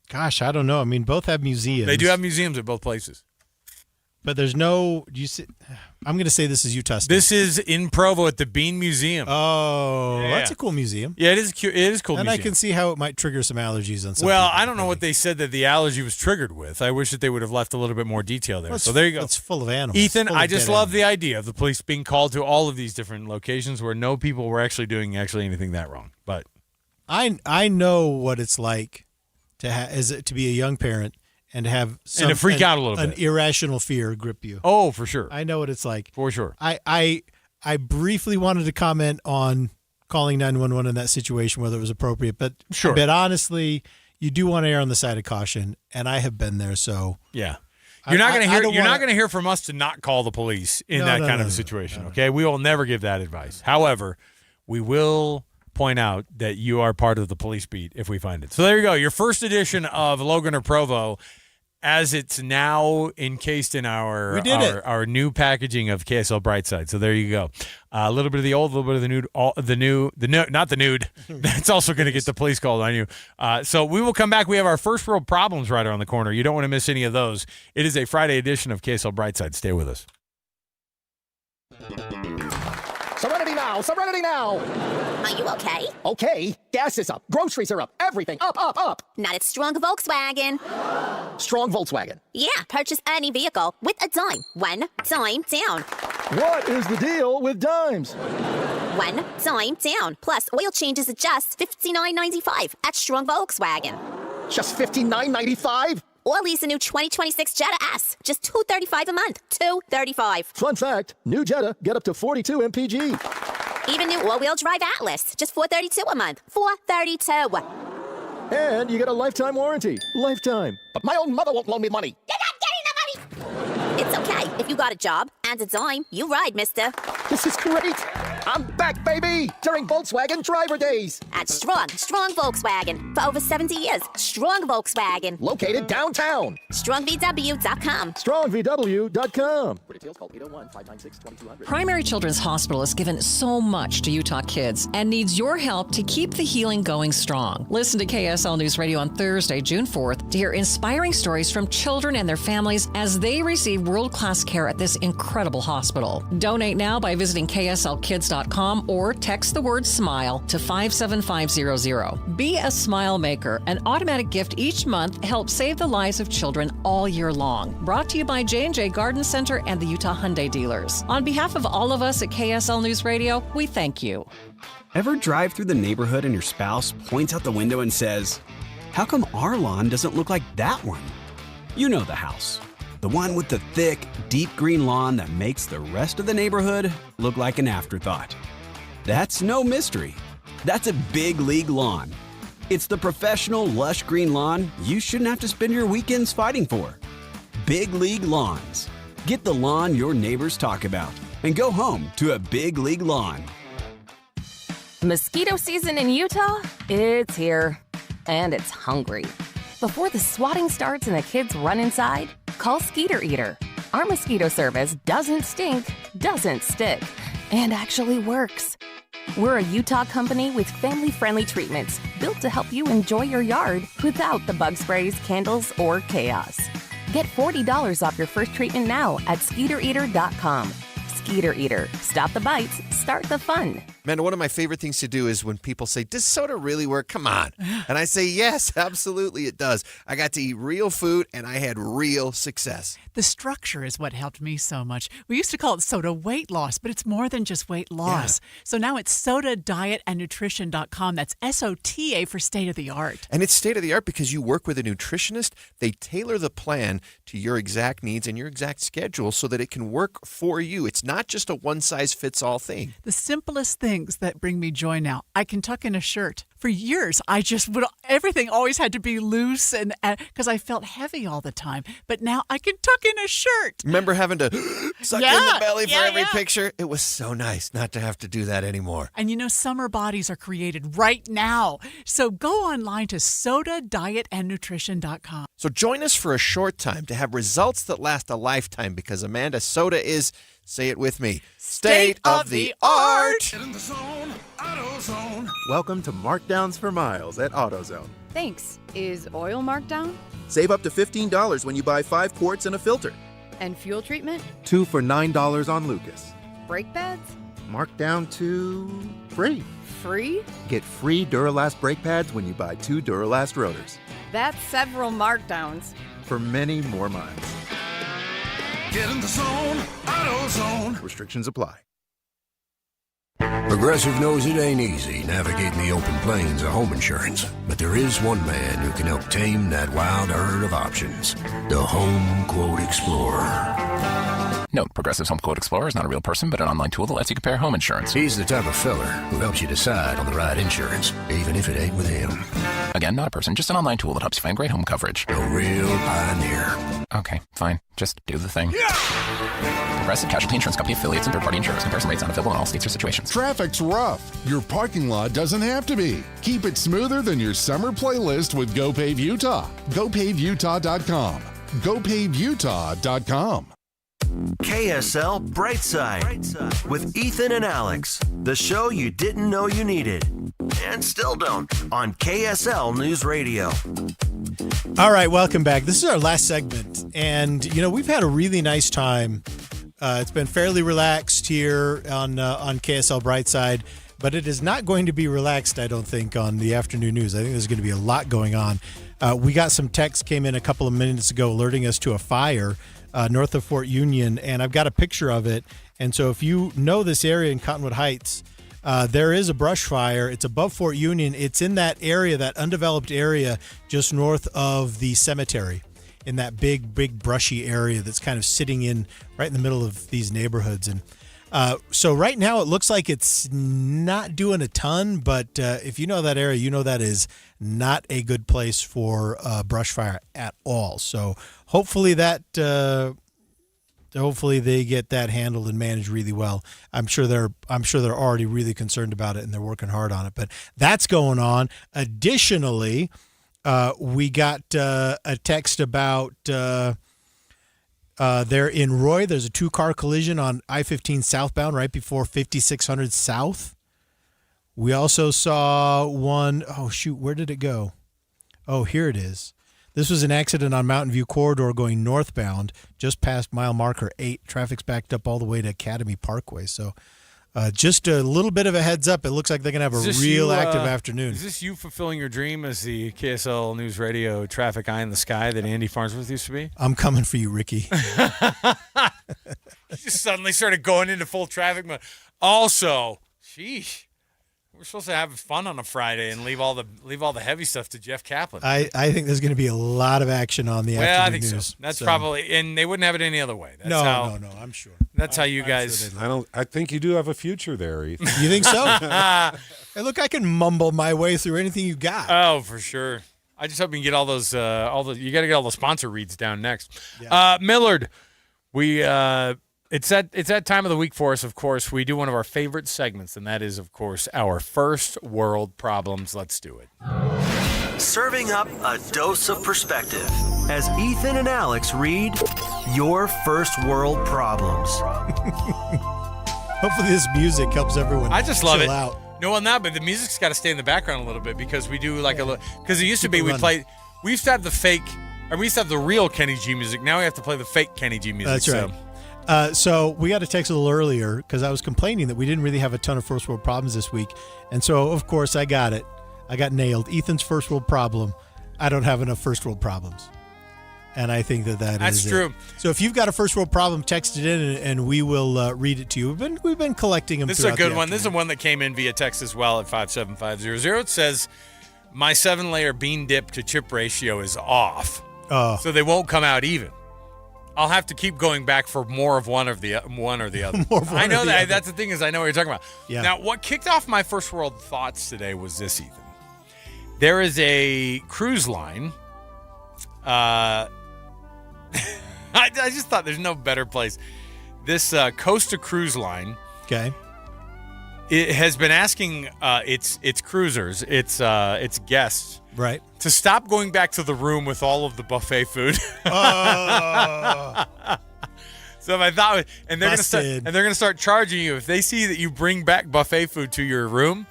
Gosh, I don't know. I mean, both have museums. They do have museums at both places. But there's no. I'm going to say this is Utah State. This is in Provo at the Bean Museum. Oh, that's a cool museum. Yeah, it is cute. It is a cool and museum. I can see how it might trigger some allergies on some Well, people. I don't know what they said that the allergy was triggered with. I wish that they would have left a little bit more detail there. So there you go. It's full of animals. Ethan, Full I of just dead love the idea of the police being called to all of these different locations where no people were actually doing anything that wrong. But I know what it's like to be a young parent and to have and to freak out a little bit. An irrational fear grip you. Oh, for sure. I know what it's like. For sure. I briefly wanted to comment on calling 911 in that situation, whether it was appropriate, but sure. But honestly, you do want to err on the side of caution, and I have been there. So yeah, you're not going to hear. You're not going to hear from us to not call the police in that kind of a situation. Okay, we will never give that advice. However, we will point out that you are part of the police beat if we find it. So there you go. Your first edition of Logan or Provo, as it's now encased in our new packaging of KSL Brightside. So there you go. A little bit of the old, a little bit of the new, not the nude. That's also going to get the police called on you. So we will come back. We have our First World Problems right around the corner. You don't want to miss any of those. It is a Friday edition of KSL Brightside. Stay with us. Serenity now! Serenity now! Are you okay? Okay. Gas is up. Groceries are up. Everything up, up, up. Not at Strong Volkswagen. Strong Volkswagen. Yeah, purchase any vehicle with a dime. 1 dime down. What is the deal with dimes? 1 dime down. Plus, oil changes at just $59.95 at Strong Volkswagen. Just $59.95? Or lease a new 2026 Jetta S. Just $235 a month. $235. Fun fact, new Jetta get up to 42 mpg. Even new all-wheel drive Atlas. Just $432 a month. $432. And you get a lifetime warranty. Lifetime. But my own mother won't loan me money. You're not getting the money! It's okay. If you got a job and a dime, you ride, mister. This is great. I'm back, baby, during Volkswagen Driver Days. At Strong Volkswagen. For over 70 years, Strong Volkswagen. Located downtown. StrongVW.com. StrongVW.com. For details, call 801-596-2200. Primary Children's Hospital has given so much to Utah kids and needs your help to keep the healing going strong. Listen to KSL News Radio on Thursday, June 4th, to hear inspiring stories from children and their families as they receive world-class care at this incredible hospital. Donate now by visiting KSLKids.com or text the word SMILE to 57500. Be a smile maker. An automatic gift each month helps save the lives of children all year long. Brought to you by J&J Garden Center and the Utah Hyundai dealers. On behalf of all of us at KSL News Radio, we thank you. Ever drive through the neighborhood and your spouse points out the window and says, "How come our lawn doesn't look like that one?" You know the house. The one with the thick, deep green lawn that makes the rest of the neighborhood look like an afterthought. That's no mystery. That's a big league lawn. It's the professional, lush green lawn you shouldn't have to spend your weekends fighting for. Big League Lawns. Get the lawn your neighbors talk about and go home to a Big League lawn. Mosquito season in Utah? It's here. And it's hungry. Before the swatting starts and the kids run inside, call Skeeter Eater. Our mosquito service doesn't stink, doesn't stick, and actually works. We're a Utah company with family-friendly treatments built to help you enjoy your yard without the bug sprays, candles, or chaos. Get $40 off your first treatment now at SkeeterEater.com. Skeeter Eater. Stop the bites, start the fun. Man, one of my favorite things to do is when people say, "Does soda really work? Come on." And I say, yes, absolutely it does. I got to eat real food and I had real success. The structure is what helped me so much. We used to call it soda weight loss, but it's more than just weight loss. Yeah. So now it's sodadietandnutrition.com. That's SOTA for state of the art. And it's state of the art because you work with a nutritionist. They tailor the plan to your exact needs and your exact schedule so that it can work for you. It's not just a one-size-fits-all thing. The simplest things that bring me joy now. I can tuck in a shirt. For years, everything always had to be loose and because I felt heavy all the time. But now I can tuck in a shirt. Remember having to suck in the belly for every picture? It was so nice not to have to do that anymore. And summer bodies are created right now. So go online to sodadietandnutrition.com. So join us for a short time to have results that last a lifetime because Amanda, soda is, say it with me, state of the art. Get in the zone, AutoZone. Welcome to Markdowns for Miles at AutoZone. Thanks. Is oil marked down? Save up to $15 when you buy 5 quarts and a filter. And fuel treatment? 2 for $9 on Lucas. Brake pads? Marked down to free. Free? Get free Duralast brake pads when you buy 2 Duralast rotors. That's several markdowns. For many more miles. Get in the zone, AutoZone. Restrictions apply. Progressive knows it ain't easy navigating the open plains of home insurance, but there is one man who can help tame that wild herd of options. The Home Quote Explorer. Note, Progressive's Home Quote Explorer is not a real person, but an online tool that lets you compare home insurance. He's the type of feller who helps you decide on the right insurance, even if it ain't with him. Again, not a person, just an online tool that helps you find great home coverage. A real pioneer. Okay, fine. Just do the thing. Yeah! Progressive Casualty Insurance Company affiliates and third-party insurers. Comparison rates not available in all states or situations. Traffic's rough. Your parking lot doesn't have to be. Keep it smoother than your summer playlist with GoPave Utah. GoPaveUtah.com. GoPaveUtah.com. KSL Brightside with Ethan and Alex, the show you didn't know you needed and still don't on KSL News Radio. All right, welcome back. This is our last segment, and we've had a really nice time. It's been fairly relaxed here on KSL Brightside, but it is not going to be relaxed, I don't think, on the afternoon news. I think there's going to be a lot going on. We got some text came in a couple of minutes ago alerting us to a fire north of Fort Union, and I've got a picture of it. And so if you know this area in Cottonwood Heights, there is a brush fire. It's above Fort Union. It's in that area, that undeveloped area just north of the cemetery, in that big brushy area that's kind of sitting in right in the middle of these neighborhoods. And so right now it looks like it's not doing a ton, but if you know that area, you know that is not a good place for brush fire at all. So hopefully hopefully they get that handled and managed really well. I'm sure they're already really concerned about it and they're working hard on it. But that's going on. Additionally, we got a text about there in Roy. There's a 2-car collision on I-15 southbound right before 5600 South. We also saw one. Oh, shoot. Where did it go? Oh, here it is. This was an accident on Mountain View Corridor going northbound just past mile marker 8. Traffic's backed up all the way to Academy Parkway. So just a little bit of a heads up. It looks like they're going to have a real active afternoon. Is this you fulfilling your dream as the KSL News Radio traffic eye in the sky that Andy Farnsworth used to be? I'm coming for you, Ricky. You just suddenly started going into full traffic mode. Also, sheesh. We're supposed to have fun on a Friday and leave all the heavy stuff to Jeff Kaplan. I think there's going to be a lot of action on the afternoon I think news. so. That's probably, and they wouldn't have it any other way. That's No, I'm sure. That's how you guys. I think you do have a future there, Ethan. You think so? Hey, look, I can mumble my way through anything you got. Oh, for sure. I just hope you can get all those. You got to get all the sponsor reads down next. Yeah. Millard, It's that time of the week for us, of course. We do one of our favorite segments, and that is, of course, our First World Problems. Let's do it. Serving up a dose of perspective as Ethan and Alex read your First World Problems. Hopefully this music helps everyone. I just love chill it. Out. No, well, not, but the music's got to stay in the background a little bit because we do like because it used to be we used to have the fake, or we used to have the real Kenny G music. Now we have to play the fake Kenny G music. That's right. So we got a text a little earlier because I was complaining that we didn't really have a ton of first world problems this week. And so, of course, I got it. I got nailed. Ethan's first world problem. I don't have enough first world problems. And I think that's true. It. So if you've got a first world problem, text it in and we will read it to you. We've been collecting them. This is a good one. This is one that came in via text as well at 57500. It says, my 7-layer bean dip to chip ratio is off. So they won't come out even. I'll have to keep going back for more of one or the other. I know that. That's the thing is I know what you're talking about. Yeah. Now, what kicked off my first world thoughts today was this, Ethan. There is a cruise line. I just thought there's no better place. This Costa Cruise Line. Okay. It has been asking its cruisers, its guests, right, to stop going back to the room with all of the buffet food. So if I thought, and they're gonna start charging you if they see that you bring back buffet food to your room.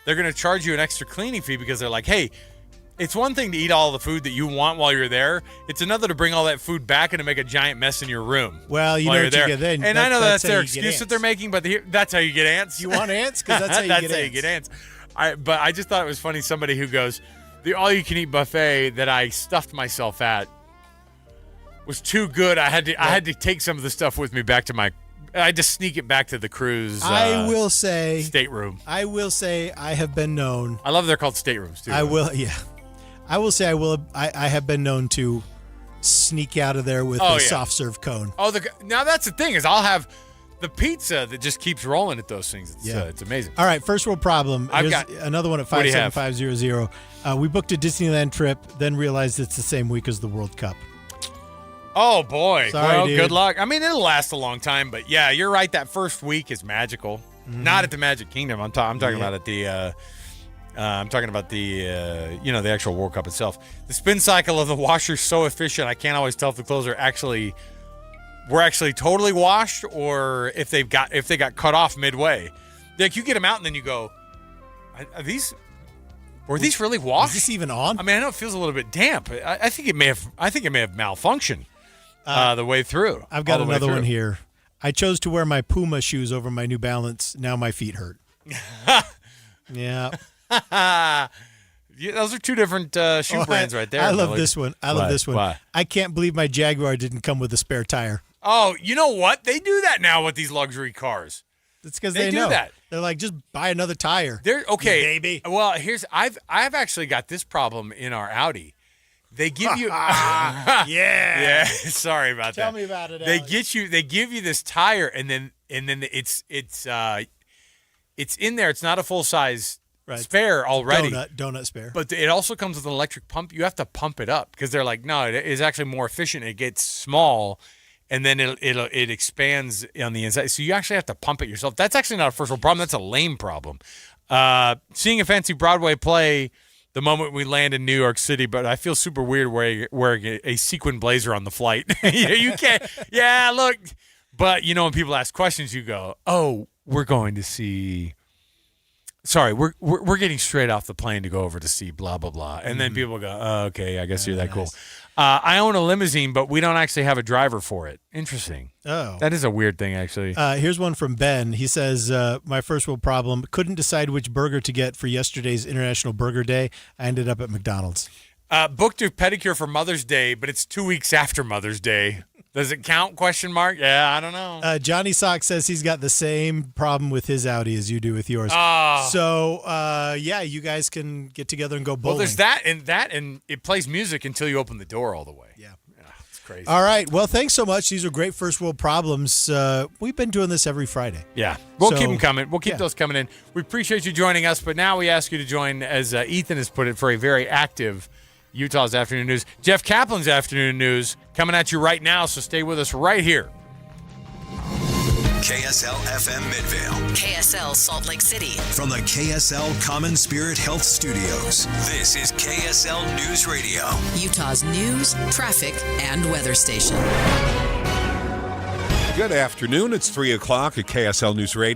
They're gonna charge you an extra cleaning fee because they're like, hey, it's one thing to eat all the food that you want while you're there. It's another to bring all that food back and to make a giant mess in your room. Well, you know what you get then. And I know that's their excuse that they're making, but that's how you get ants. You want ants? Because that's how you get ants. But I just thought it was funny. Somebody who goes, the all-you-can-eat buffet that I stuffed myself at was too good. I had to take some of the stuff with me back to my. I had to sneak it back to the cruise. I will say stateroom. I will say I have been known. I love they're called staterooms too. I will say I have been known to sneak out of there with a soft serve cone. Now that's the thing is I'll have the pizza that just keeps rolling at those things. It's amazing. All right, first world problem. I've got another one at 57500. We booked a Disneyland trip, then realized it's the same week as the World Cup. Oh boy! Sorry, dude. Good luck. I mean, it'll last a long time, but yeah, you're right. That first week is magical. Mm-hmm. Not at the Magic Kingdom. I'm talking about at the. I'm talking about the the actual World Cup itself. The spin cycle of the washer's so efficient. I can't always tell if the clothes were actually totally washed or if they got cut off midway. Like you get them out and then you go, were these really washed? Is this even on? I mean, I know it feels a little bit damp. I think it may have malfunctioned the way through. I've got another one here. I chose to wear my Puma shoes over my New Balance. Now my feet hurt. Yeah. Yeah, those are two different shoe brands right there. I love this one. I love this one. Why? I can't believe my Jaguar didn't come with a spare tire. Oh, you know what? They do that now with these luxury cars. It's because They they do know. that. They're like, just buy another tire. They're okay, baby. Well, I've actually got this problem in our Audi. They give you yeah. Sorry about that. Tell me about it. They Alex. They give you this tire, and then it's in there. It's not a full size spare already. Donut spare. But it also comes with an electric pump. You have to pump it up because they're like, no, it is actually more efficient. It gets small, and then it expands on the inside. So you actually have to pump it yourself. That's actually not a first world problem. That's a lame problem. Seeing a fancy Broadway play the moment we land in New York City, but I feel super weird wearing a sequin blazer on the flight. You can't. Yeah, look. But, when people ask questions, you go, oh, we're going to see. Sorry, we're getting straight off the plane to go over to see blah, blah, blah. And then people go, oh, okay, I guess you're that cool. I own a limousine, but we don't actually have a driver for it. Interesting. Oh. That is a weird thing, actually. Here's one from Ben. He says, my first world problem, couldn't decide which burger to get for yesterday's International Burger Day. I ended up at McDonald's. Booked a pedicure for Mother's Day, but it's 2 weeks after Mother's Day. Does it count? ? Yeah, I don't know. Johnny Sock says he's got the same problem with his Audi as you do with yours. Oh. So, yeah, you guys can get together and go bowling. Well, there's that, and it plays music until you open the door all the way. Yeah. It's crazy. All right. Well, thanks so much. These are great first world problems. We've been doing this every Friday. Yeah. We'll So, keep them coming. We'll keep those coming in. We appreciate you joining us, but now we ask you to join, as Ethan has put it, for a very active Utah's Afternoon News. Jeff Kaplan's Afternoon News coming at you right now, so stay with us right here. KSL FM Midvale. KSL Salt Lake City. From the KSL Common Spirit Health Studios, this is KSL News Radio. Utah's news, traffic, and weather station. Good afternoon. It's 3 o'clock at KSL News Radio.